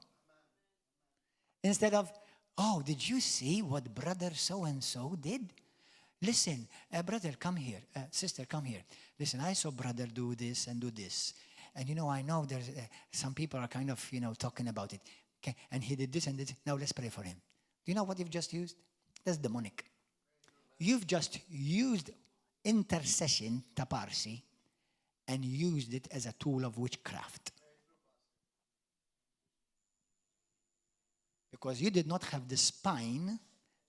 Instead of, did you see what brother so-and-so did? Listen, brother, come here. Sister, come here. Listen, I saw brother do this and do this. And I know there's some people are kind of, talking about it. Okay, and he did this and this. Now let's pray for him. Do you know what you've just used? That's demonic. You've just used intercession, taparsi, and used it as a tool of witchcraft. Because you did not have the spine,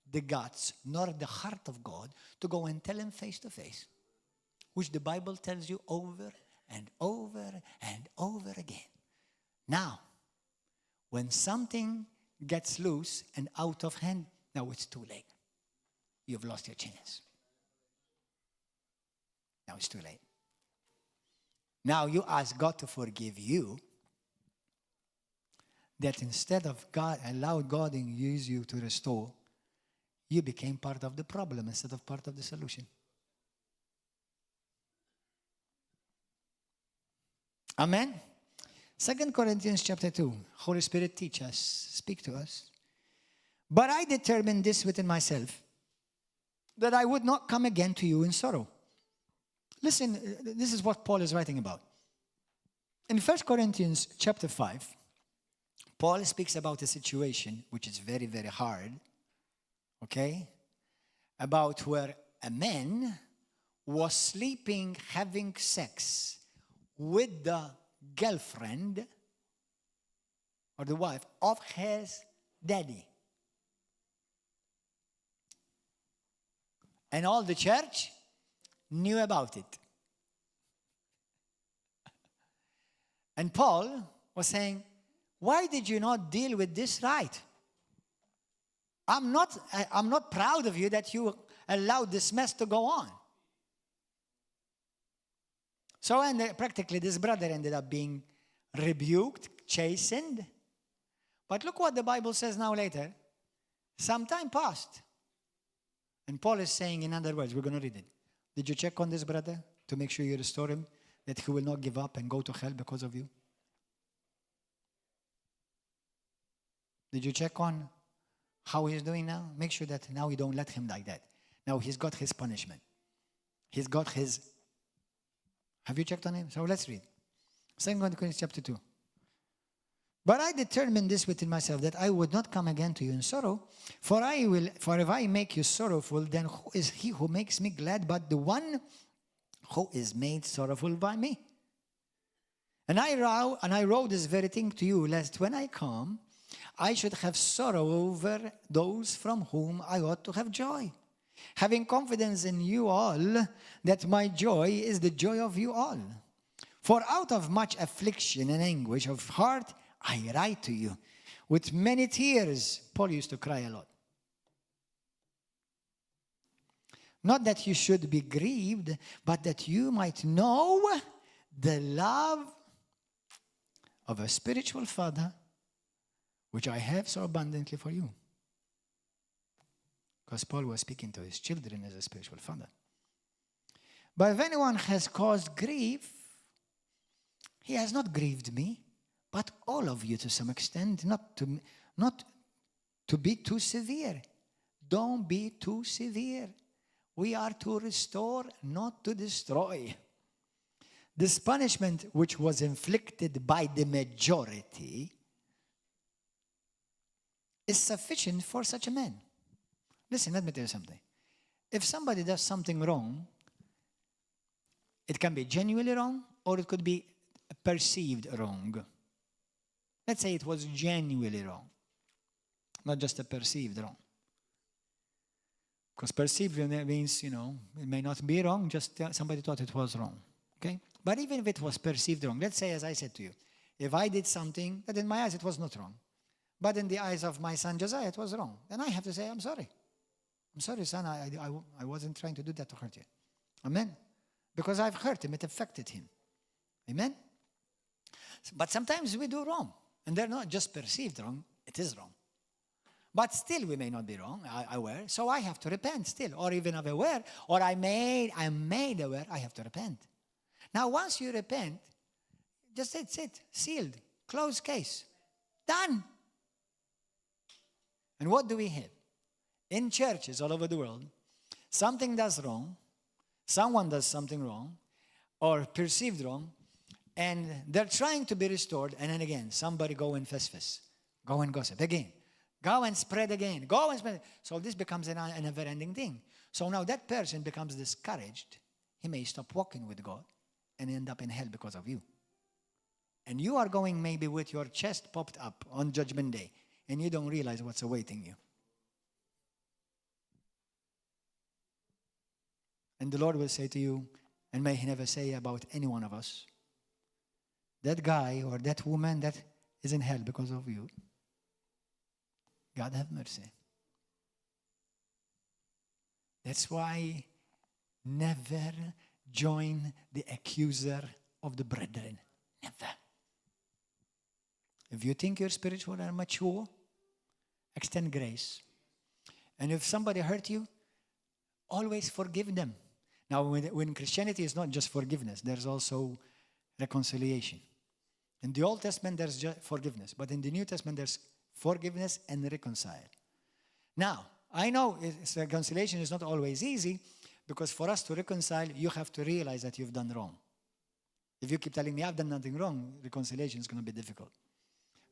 the guts, nor the heart of God to go and tell him face to face, which the Bible tells you over and over and over again. Now, when something gets loose and out of hand, now it's too late. You've lost your chance. Now it's too late. Now you ask God to forgive you, that instead of God, allow God and use you to restore, you became part of the problem instead of part of the solution. Amen? 2 Corinthians chapter 2. Holy Spirit, teach us, speak to us. But I determined this within myself, that I would not come again to you in sorrow. Listen, this is what Paul is writing about. In 1 Corinthians chapter 5, Paul speaks about a situation which is very, very hard, okay? About where a man was sleeping, having sex with the girlfriend or the wife of his daddy. And all the church knew about it. And Paul was saying, why did you not deal with this right? I'm not proud of you that you allowed this mess to go on. So practically this brother ended up being rebuked, chastened. But look what the Bible says now later. Some time passed. And Paul is saying, in other words, we're going to read it. Did you check on this brother to make sure you restore him, that he will not give up and go to hell because of you? Did you check on how he's doing now? Make sure that now you don't let him like that. Now he's got his punishment. He's got his... Have you checked on him? So let's read. 2 Corinthians chapter 2. But I determined this within myself, that I would not come again to you in sorrow. For if I make you sorrowful, then who is he who makes me glad but the one who is made sorrowful by me? And I wrote this very thing to you, lest when I come, I should have sorrow over those from whom I ought to have joy. Having confidence in you all, that my joy is the joy of you all. For out of much affliction and anguish of heart, I write to you with many tears. Paul used to cry a lot. Not that you should be grieved, but that you might know the love of a spiritual father, which I have so abundantly for you. Because Paul was speaking to his children as a spiritual father. But if anyone has caused grief, he has not grieved me, but all of you to some extent, not to be too severe. Don't be too severe. We are to restore, not to destroy. This punishment which was inflicted by the majority is sufficient for such a man. Listen, let me tell you something. If somebody does something wrong, it can be genuinely wrong or it could be perceived wrong. Let's say it was genuinely wrong, not just a perceived wrong. Because perceived means, it may not be wrong, just somebody thought it was wrong. Okay? But even if it was perceived wrong, let's say, as I said to you, if I did something that in my eyes it was not wrong, but in the eyes of my son Josiah it was wrong, then I have to say, I'm sorry. I'm sorry, son, I wasn't trying to do that to hurt you. Amen? Because I've hurt him, it affected him. Amen? But sometimes we do wrong. And they're not just perceived wrong, it is wrong. But still we may not be wrong, aware. So I have to repent still. Or even I'm aware, or I'm made aware, I have to repent. Now once you repent, just that's it. Sealed. Closed case. Done. And what do we have? In churches all over the world, something does wrong, someone does something wrong, or perceived wrong, and they're trying to be restored, and then again, somebody go and fuss, go and gossip again, go and spread again, go and spread. So this becomes a never-ending thing. So now that person becomes discouraged. He may stop walking with God and end up in hell because of you. And you are going maybe with your chest popped up on Judgment Day, and you don't realize what's awaiting you. And the Lord will say to you, and may He never say about any one of us, that guy or that woman that is in hell because of you, God have mercy. That's why never join the accuser of the brethren. Never. If you think you're spiritual and mature, extend grace. And if somebody hurt you, always forgive them. Now, when Christianity is not just forgiveness, there's also reconciliation. In the Old Testament, there's just forgiveness. But in the New Testament, there's forgiveness and reconcile. Now, I know reconciliation is not always easy, because for us to reconcile, you have to realize that you've done wrong. If you keep telling me I've done nothing wrong, reconciliation is going to be difficult.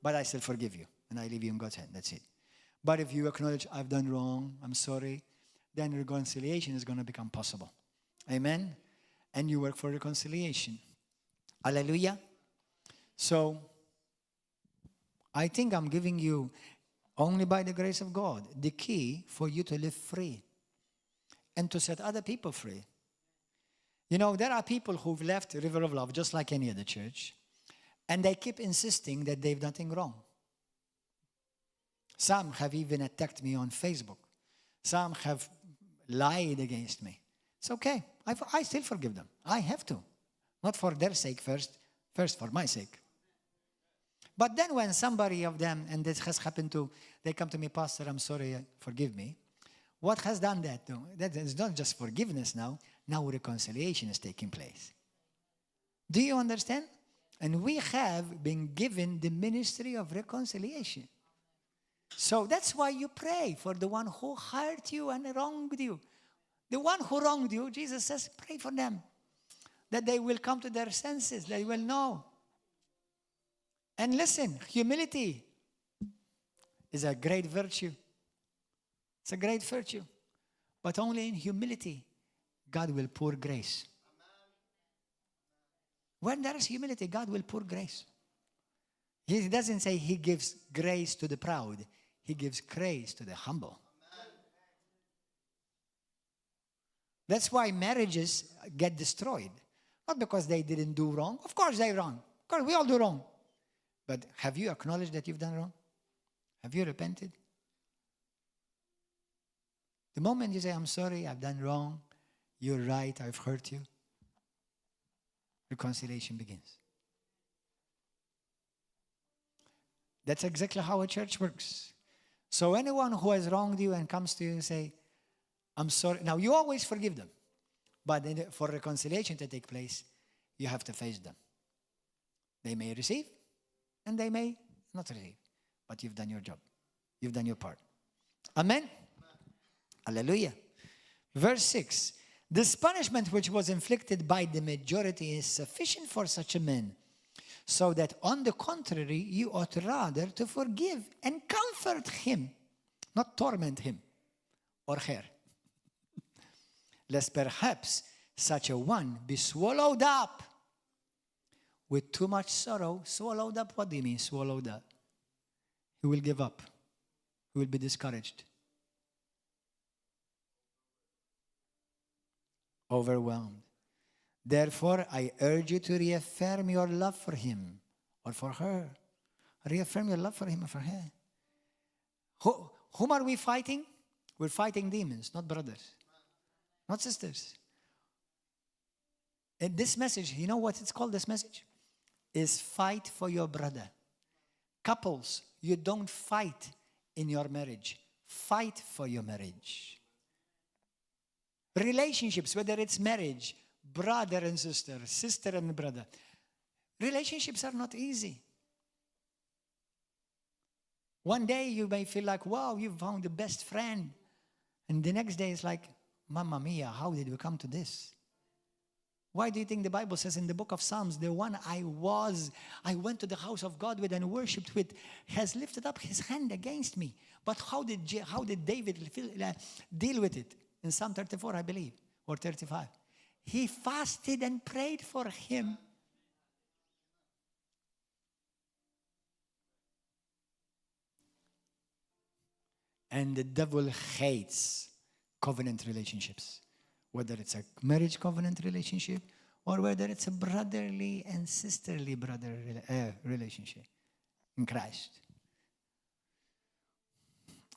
But I still forgive you, and I leave you in God's hand. That's it. But if you acknowledge I've done wrong, I'm sorry, then reconciliation is going to become possible. Amen? And you work for reconciliation. Hallelujah. So, I think I'm giving you, only by the grace of God, the key for you to live free and to set other people free. There are people who've left River of Love just like any other church, and they keep insisting that they've done nothing wrong. Some have even attacked me on Facebook. Some have lied against me. It's okay. I still forgive them. I have to. Not for their sake first for my sake. But then when somebody of them, and this has happened to, they come to me, Pastor, I'm sorry, forgive me. What has done that? That is not just forgiveness now. Now reconciliation is taking place. Do you understand? And we have been given the ministry of reconciliation. So that's why you pray for the one who hurt you and wronged you. The one who wronged you, Jesus says, pray for them. That they will come to their senses. They will know. And listen, humility is a great virtue. It's a great virtue. But only in humility, God will pour grace. When there is humility, God will pour grace. He doesn't say he gives grace to the proud. He gives grace to the humble. That's why marriages get destroyed. Not because they didn't do wrong. Of course they're wrong. Of course we all do wrong. But have you acknowledged that you've done wrong? Have you repented? The moment you say, I'm sorry, I've done wrong, you're right, I've hurt you, reconciliation begins. That's exactly how a church works. So anyone who has wronged you and comes to you and say, I'm sorry. Now, you always forgive them. But for reconciliation to take place, you have to face them. They may receive, and they may not receive. But you've done your job. You've done your part. Amen? Hallelujah. Verse 6. This punishment which was inflicted by the majority is sufficient for such a man, so that on the contrary, you ought rather to forgive and comfort him, not torment him or her. Lest perhaps such a one be swallowed up with too much sorrow. Swallowed up, what do you mean swallowed up? He will give up. He will be discouraged. Overwhelmed. Therefore, I urge you to reaffirm your love for him or for her. Reaffirm your love for him or for her. Whom are we fighting? We're fighting demons, not brothers, not sisters. And this message, you know what it's called, this message? Is fight for your brother. Couples, you don't fight in your marriage. Fight for your marriage. Relationships, whether it's marriage, brother and sister, sister and brother. Relationships are not easy. One day you may feel like, wow, you found the best friend. And the next day it's like, Mamma mia, how did we come to this? Why do you think the Bible says in the book of Psalms, the one I went to the house of God with and worshipped with, has lifted up his hand against me. But how did David deal with it? In Psalm 34, I believe, or 35. He fasted and prayed for him. And the devil hates covenant relationships, whether it's a marriage covenant relationship or whether it's a brotherly and sisterly relationship in Christ.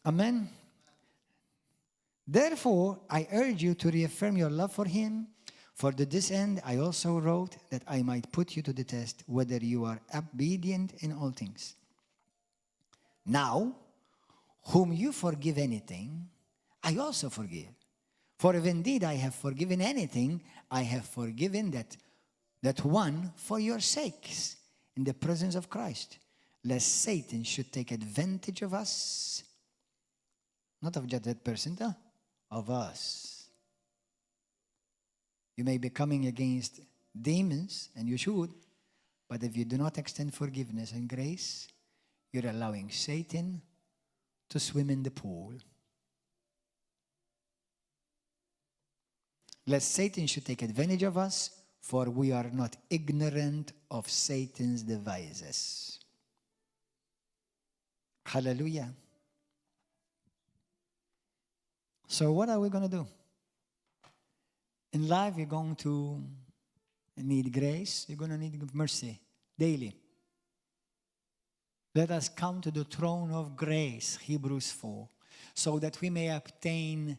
Amen. Therefore, I urge you to reaffirm your love for him. For to this end, I also wrote that I might put you to the test whether you are obedient in all things. Now, whom you forgive anything, I also forgive. For if indeed I have forgiven anything, I have forgiven that one for your sakes in the presence of Christ, lest Satan should take advantage of us. Not of just that person, of us. You may be coming against demons, and you should, but if you do not extend forgiveness and grace, you're allowing Satan to swim in the pool. Lest Satan should take advantage of us, for we are not ignorant of Satan's devices. Hallelujah. So what are we going to do? In life, you're going to need grace. You're going to need mercy daily. Let us come to the throne of grace, Hebrews 4, so that we may obtain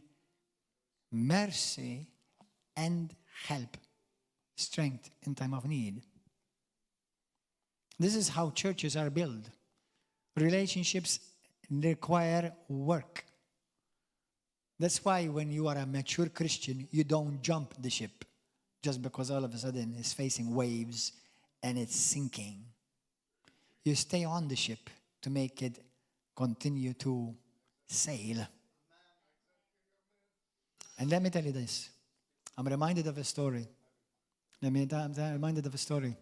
mercy and help, strength in time of need. This is how churches are built. Relationships require work. That's why when you are a mature Christian, you don't jump the ship just because all of a sudden it's facing waves and it's sinking. You stay on the ship to make it continue to sail. And let me tell you this. I'm reminded of a story. I'm reminded of a story.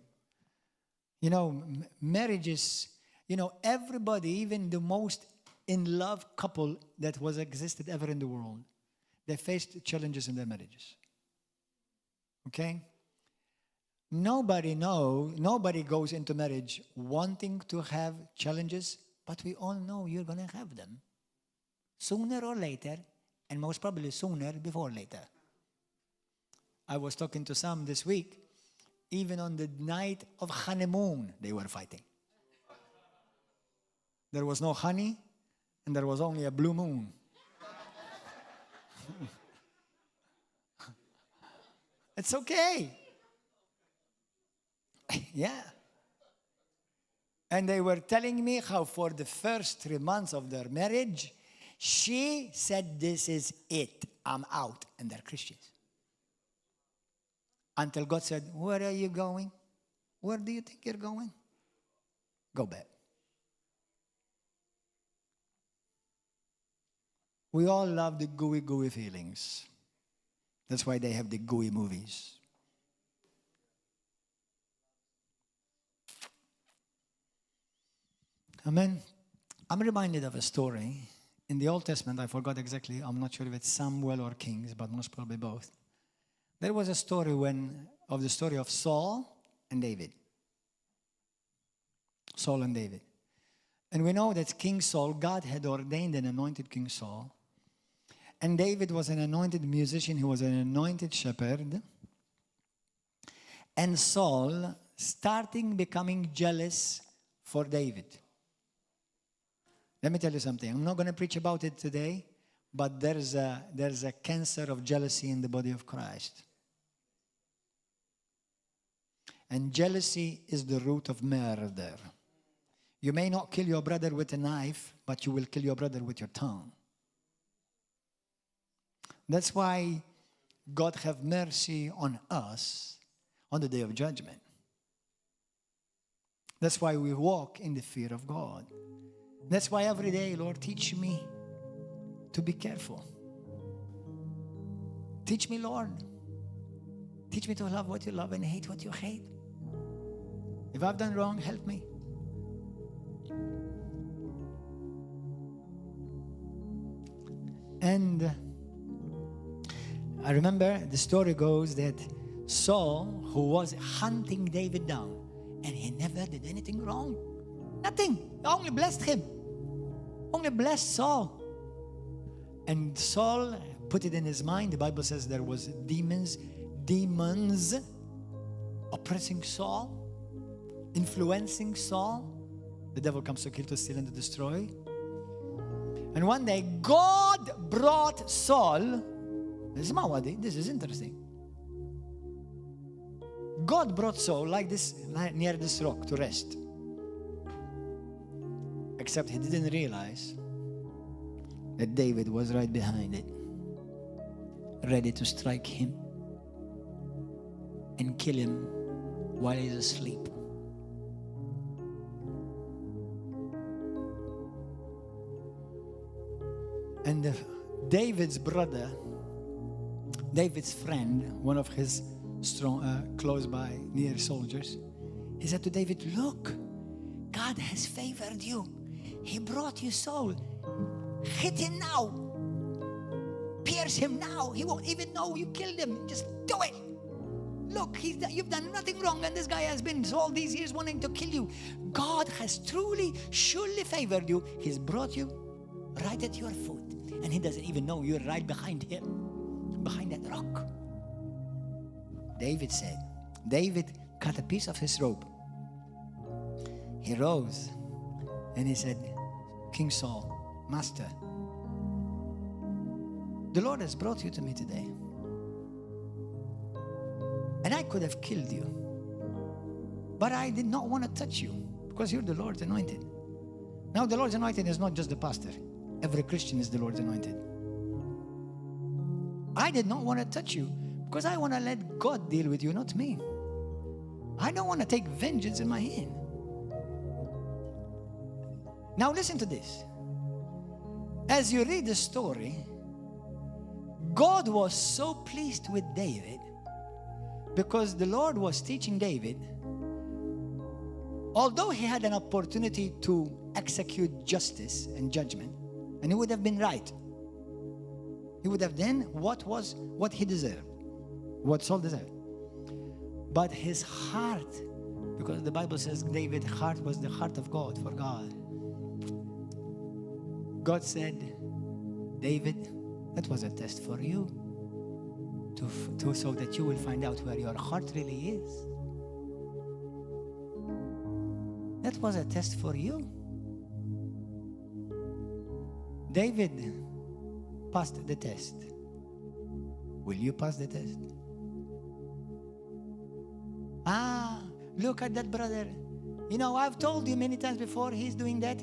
You know, marriages, you know, everybody, even the most in love couple that was existed ever in the world, they faced challenges in their marriages. Okay? Nobody goes into marriage wanting to have challenges, but we all know you're going to have them. Sooner or later, and most probably sooner before later. I was talking to some this week, even on the night of honeymoon, they were fighting. There was no honey, and there was only a blue moon. It's okay. Yeah. And they were telling me how for the first 3 months of their marriage, she said, this is it. I'm out. And they're Christians. Until God said, where are you going? Where do you think you're going? Go back. We all love the gooey feelings. That's why they have the gooey movies. Amen. I'm reminded of a story. In the Old Testament, I forgot exactly, I'm not sure if it's Samuel or Kings, but most probably both. There was a story of the story of Saul and David. Saul and David. And we know that King Saul, God had ordained and anointed King Saul. And David was an anointed musician, he was an anointed shepherd. And Saul starting becoming jealous for David. Let me tell you something. I'm not going to preach about it today, but there's a cancer of jealousy in the body of Christ. And jealousy is the root of murder. You may not kill your brother with a knife, but you will kill your brother with your tongue. That's why God have mercy on us on the day of judgment. That's why we walk in the fear of God. That's why every day, Lord, teach me to be careful. Teach me, Lord. Teach me to love what you love and hate what you hate. If I've done wrong, help me. And I remember the story goes that Saul, who was hunting David down, and he never did anything wrong. Nothing. He only blessed him. Only blessed Saul. And Saul put it in his mind. The Bible says there was demons oppressing Saul, influencing Saul. The devil comes to kill, to steal, and to destroy. And one day, God brought Saul. This is interesting. God brought Saul like this, near this rock to rest. Except he didn't realize that David was right behind it, ready to strike him and kill him while he's asleep. And David's brother, David's friend, one of his strong, close by, near soldiers, he said to David, look, God has favored you. He brought you Saul. Hit him now. Pierce him now. He won't even know you killed him. Just do it. Look, you've done nothing wrong, and this guy has been all these years wanting to kill you. God has truly, surely favored you. He's brought you right at your foot, and he doesn't even know you're right behind him, behind that rock. David said, David cut a piece of his robe. He rose And he said, King Saul, Master, the Lord has brought you to me today. And I could have killed you. But I did not want to touch you because you're the Lord's anointed. Now the Lord's anointed is not just the pastor. Every Christian is the Lord's anointed. I did not want to touch you because I want to let God deal with you, not me. I don't want to take vengeance in my hand. Now listen to this. As you read the story, God was so pleased with David because the Lord was teaching David, although he had an opportunity to execute justice and judgment, and he would have been right. He would have done what he deserved, what Saul deserved. But his heart, because the Bible says David's heart was the heart of God, for God. God said, David, that was a test for you, so that you will find out where your heart really is. That was a test for you. David passed the test. Will you pass the test? Look at that brother. You know, I've told you many times before, he's doing that,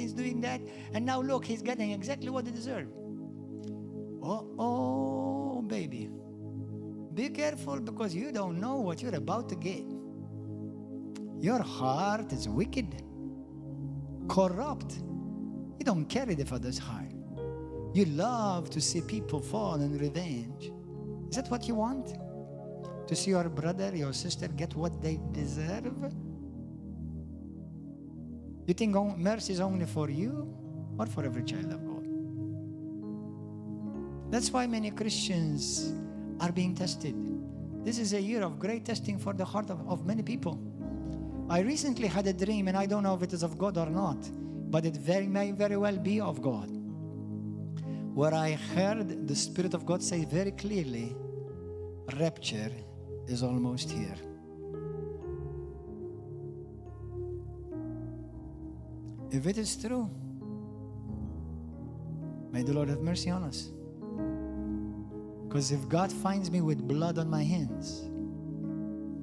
and now look, he's getting exactly what he deserved. Oh, baby. Be careful because you don't know what you're about to get. Your heart is wicked, corrupt. You don't carry the Father's heart. You love to see people fall in revenge. Is that what you want? To see your brother, your sister get what they deserve? You think mercy is only for you or for every child of God? That's why many Christians are being tested. This is a year of great testing for the heart of many people. I recently had a dream, and I don't know if it is of God or not, but it may very well be of God, where I heard the Spirit of God say very clearly, rapture is almost here. If it is true, may the Lord have mercy on us. Because if God finds me with blood on my hands,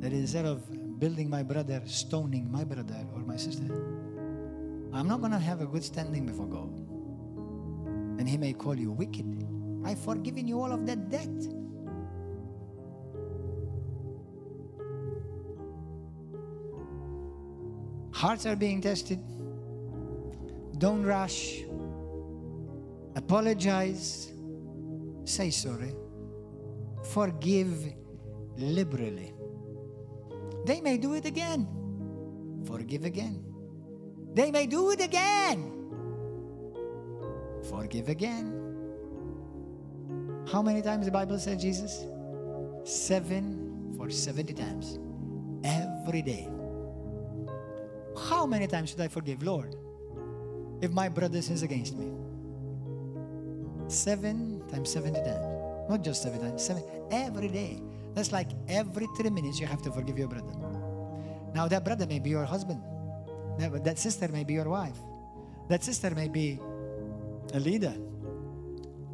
that instead of building my brother, stoning my brother or my sister, I'm not going to have a good standing before God. And He may call you wicked. I've forgiven you all of that debt. Hearts are being tested. Don't rush. Apologize. Say sorry. Forgive liberally. They may do it again. Forgive again. They may do it again. Forgive again. How many times the Bible says, Jesus? 7 for 70 times. Every day. How many times should I forgive, Lord, if my brother sins against me? 7 times 70 times. Not just 7 times, 7 every day. That's like every 3 minutes you have to forgive your brother. Now that brother may be your husband. That sister may be your wife. That sister may be a leader.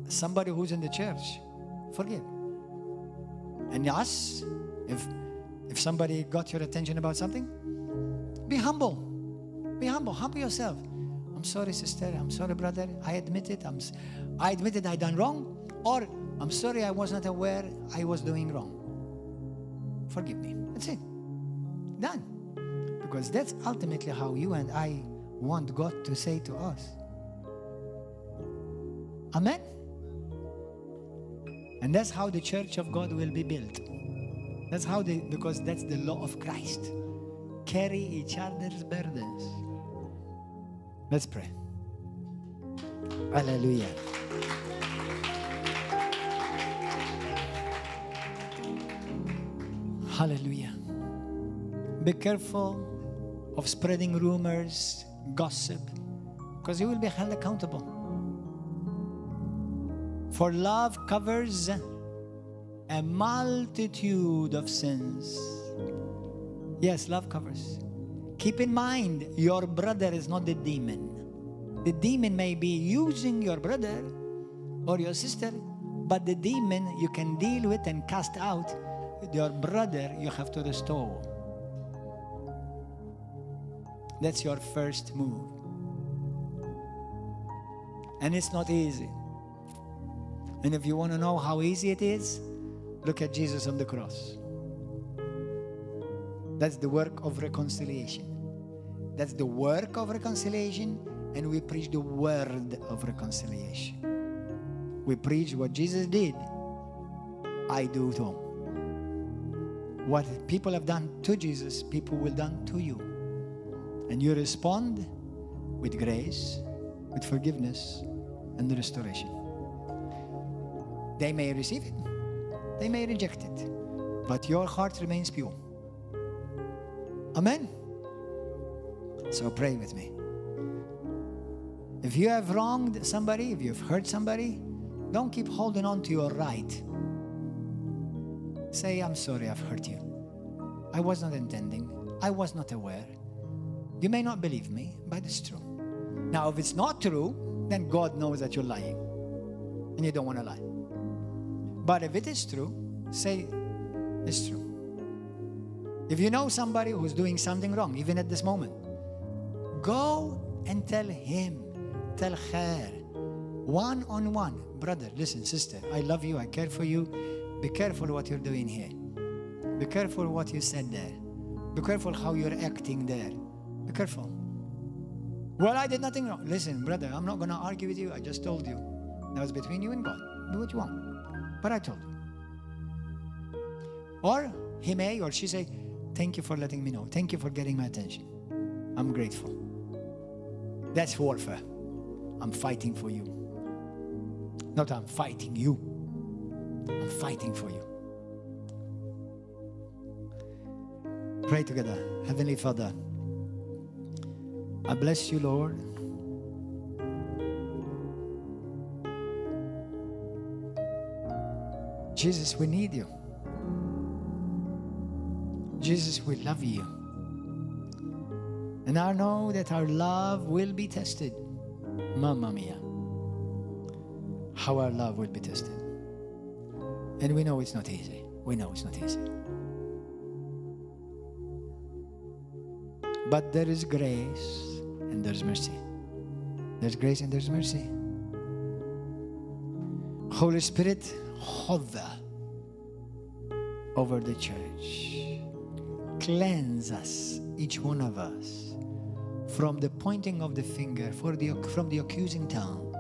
Somebody who's in the church. Forgive. And us, if somebody got your attention about something, be humble. Be humble. Humble yourself. I'm sorry, sister. I'm sorry, brother. I admit it. I admitted I done wrong. Or I'm sorry I was not aware I was doing wrong. Forgive me. That's it. Done. Because that's ultimately how you and I want God to say to us. Amen? And that's how the church of God will be built. That's how because that's the law of Christ. Carry each other's burdens. Let's pray. Hallelujah. Hallelujah. Be careful of spreading rumors, gossip, because you will be held accountable. For love covers a multitude of sins. Yes, love covers. Keep in mind, your brother is not the demon. The demon may be using your brother or your sister, but the demon you can deal with and cast out. Your brother you have to restore. That's your first move. And it's not easy. And if you want to know how easy it is, look at Jesus on the cross. That's the work of reconciliation. That's the work of reconciliation, and we preach the word of reconciliation. We preach what Jesus did, I do too. What people have done to Jesus, people will done to you. And you respond with grace, with forgiveness, and restoration. They may receive it, they may reject it, but your heart remains pure. Amen? So pray with me. If you have wronged somebody, if you've hurt somebody, don't keep holding on to your right. Say, I'm sorry I've hurt you. I was not intending. I was not aware. You may not believe me, but it's true. Now, if it's not true, then God knows that you're lying. And you don't want to lie. But if it is true, say, it's true. If you know somebody who's doing something wrong, even at this moment, go and tell him, tell her, one-on-one. Brother, listen, sister, I love you, I care for you. Be careful what you're doing here. Be careful what you said there. Be careful how you're acting there. Be careful. Well, I did nothing wrong. Listen, brother, I'm not going to argue with you. I just told you. That was between you and God. Do what you want. But I told you. Or he may or she say, thank you for letting me know. Thank you for getting my attention. I'm grateful. That's warfare. I'm fighting for you. Not I'm fighting you. I'm fighting for you. Pray together. Heavenly Father, I bless you, Lord. Jesus, we need you. Jesus, we love you. And I know that our love will be tested. Mamma mia. How our love will be tested. And we know it's not easy. We know it's not easy. But there is grace and there's mercy. There's grace and there's mercy. Holy Spirit, hover over the church. Cleanse us, each one of us, from the pointing of the finger, from the accusing tongue.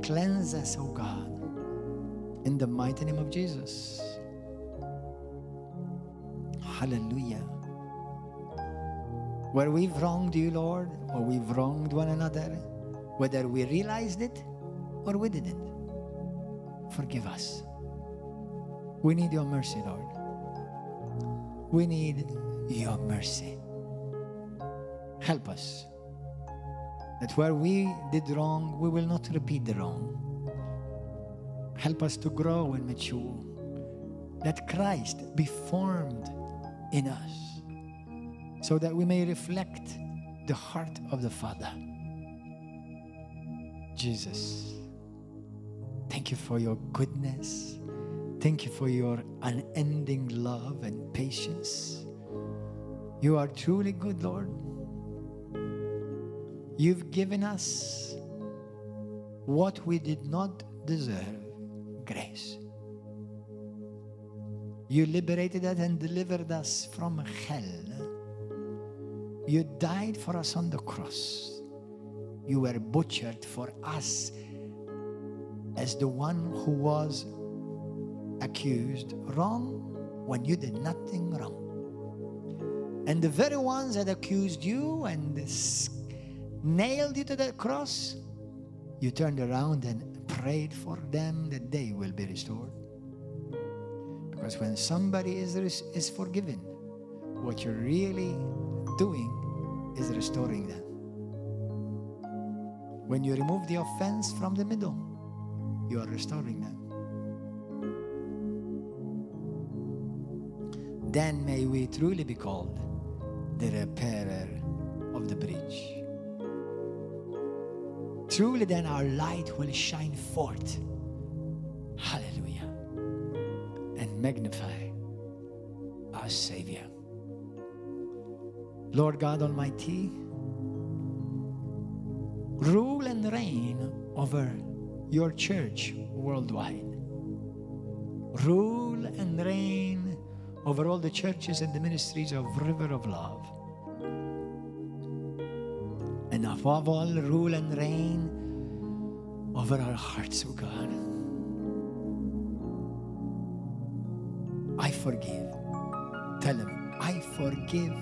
Cleanse us, O God, in the mighty name of Jesus. Hallelujah. Where we've wronged you, Lord, or we've wronged one another, whether we realized it or we didn't, forgive us. We need your mercy, Lord. We need your mercy. Help us that where we did wrong, we will not repeat the wrong. Help us to grow and mature. Let Christ be formed in us so that we may reflect the heart of the Father. Jesus, thank you for your goodness. Thank you for your unending love and patience. You are truly good, Lord. You've given us what we did not deserve, grace. You liberated us and delivered us from hell. You died for us on the cross. You were butchered for us as the one who was accused wrong when you did nothing wrong. And the very ones that accused you and nailed you to the cross, you turned around and prayed for them that they will be restored. Because when somebody is forgiven, what you're really doing is restoring them. When you remove the offense from the middle, you are restoring them. Then may we truly be called the repairer of the breach. Truly then our light will shine forth. Hallelujah. And magnify our Savior. Lord God Almighty, rule and reign over your church worldwide. Rule and reign over all the churches and the ministries of River of Love. And above all, rule and reign over our hearts, oh God. I forgive. Tell him, I forgive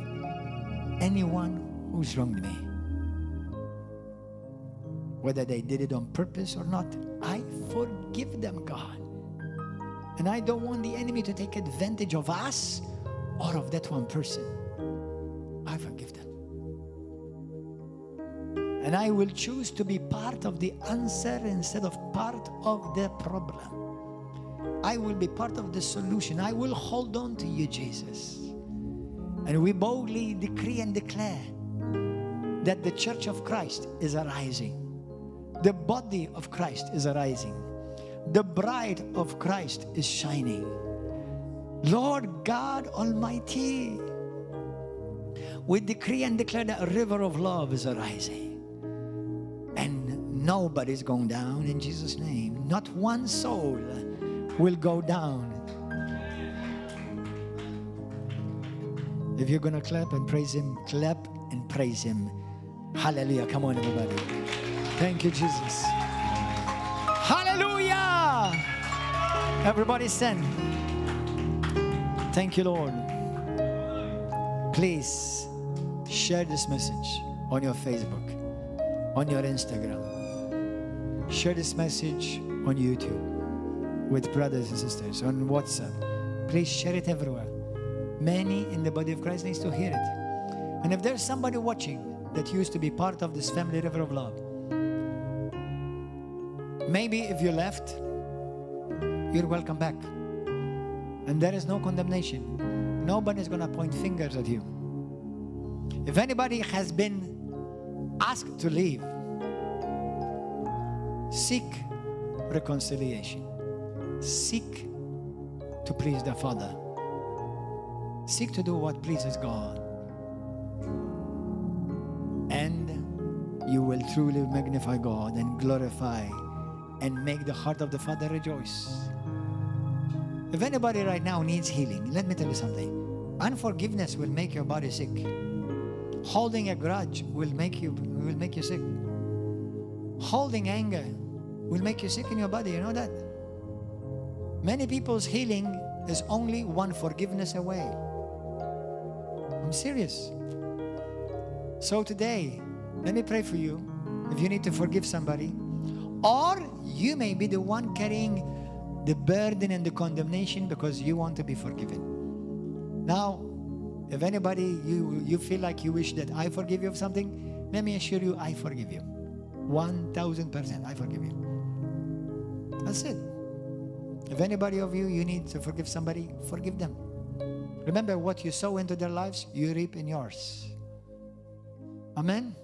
anyone who's wronged me. Whether they did it on purpose or not, I forgive them, God. And I don't want the enemy to take advantage of us or of that one person. I forgive them. And I will choose to be part of the answer instead of part of the problem. I will be part of the solution. I will hold on to you, Jesus. And we boldly decree and declare that the church of Christ is arising. The body of Christ is arising. The bride of Christ is shining. Lord God Almighty, we decree and declare that a river of love is arising. And nobody's going down in Jesus' name. Not one soul will go down. If you're going to clap and praise Him, clap and praise Him. Hallelujah. Come on, everybody. Thank you, Jesus. Hallelujah. Everybody stand. Thank you, Lord. Please share this message on your Facebook, on your Instagram. Share this message on YouTube with brothers and sisters, on WhatsApp. Please share it everywhere. Many in the body of Christ needs to hear it. And if there's somebody watching that used to be part of this family river of love, maybe if you left, you're welcome back. And there is no condemnation. Nobody's going to point fingers at you. If anybody has been asked to leave, seek reconciliation. Seek to please the Father. Seek to do what pleases God. And you will truly magnify God and glorify and make the heart of the Father rejoice. If anybody right now needs healing, let me tell you something. Unforgiveness will make your body sick. Holding a grudge will make you sick. Holding anger will make you sick in your body. You know that? Many people's healing is only one forgiveness away. I'm serious. So today, let me pray for you. If you need to forgive somebody, or you may be the one carrying the burden and the condemnation because you want to be forgiven. Now, if anybody, you feel like you wish that I forgive you of something, let me assure you, I forgive you. 1000%, I forgive you. That's it. If anybody of you need to forgive somebody, forgive them. Remember, what you sow into their lives, you reap in yours. Amen?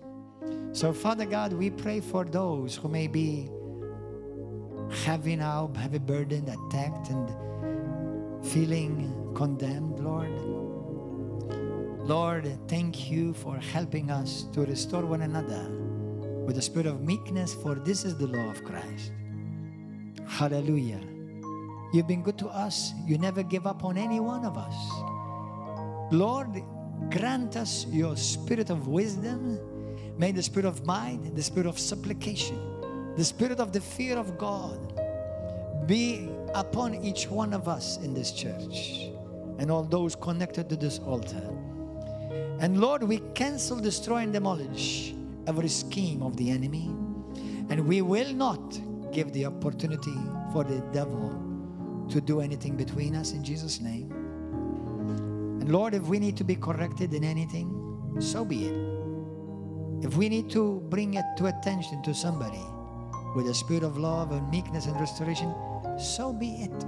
So, Father God, we pray for those who may be having a heavy burden, attacked, and feeling condemned, Lord. Lord, thank you for helping us to restore one another with a spirit of meekness, for this is the law of Christ. Hallelujah. You've been good to us. You never give up on any one of us. Lord, grant us your spirit of wisdom. May the spirit of mind, the spirit of supplication, the spirit of the fear of God be upon each one of us in this church and all those connected to this altar. And Lord, we cancel, destroy, and demolish every scheme of the enemy. And we will not give the opportunity for the devil to do anything between us, in Jesus' name. And Lord, if we need to be corrected in anything, so be it. If we need to bring it to attention to somebody with a spirit of love and meekness and restoration, so be it.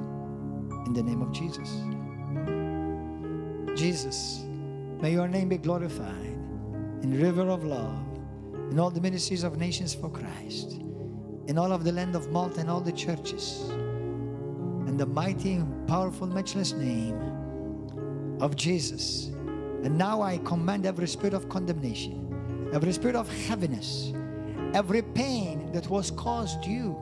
In the name of Jesus. Jesus, may your name be glorified in river of love. in all the ministries of Nations for Christ, in all of the land of Malta and all the churches, in the mighty and powerful, matchless name of Jesus. And now I command every spirit of condemnation, every spirit of heaviness, every pain that was caused you,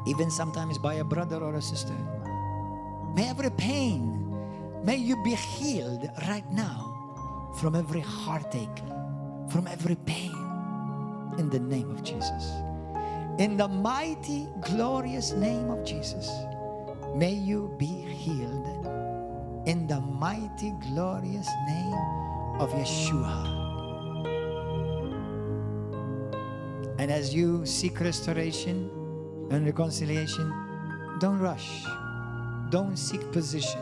even sometimes by a brother or a sister. May every pain, may you be healed right now from every heartache, from every pain, in the name of Jesus. In the mighty, glorious name of Jesus, may you be healed. In the mighty, glorious name of Yeshua. And as you seek restoration and reconciliation, don't rush. Don't seek position.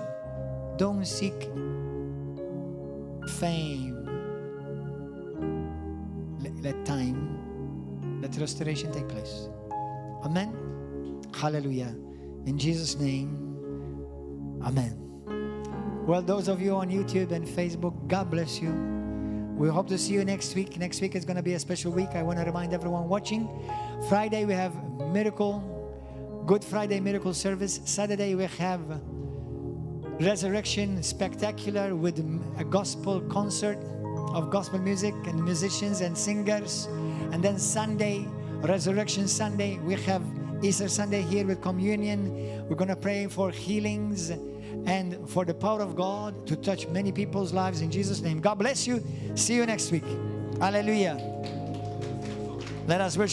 Don't seek fame. Let time, let restoration take place. Amen. Hallelujah. In Jesus' name, amen. Well, those of you on YouTube and Facebook, God bless you. We hope to see you next week. Next week is going to be a special week. I want to remind everyone watching. Friday, we have Good Friday miracle service. Saturday, we have Resurrection Spectacular with a gospel concert of gospel music and musicians and singers. And then Sunday, Resurrection Sunday, we have Easter Sunday here with communion. We're going to pray for healings and for the power of God to touch many people's lives in Jesus' name. God bless you. See you next week. Hallelujah. Let us worship.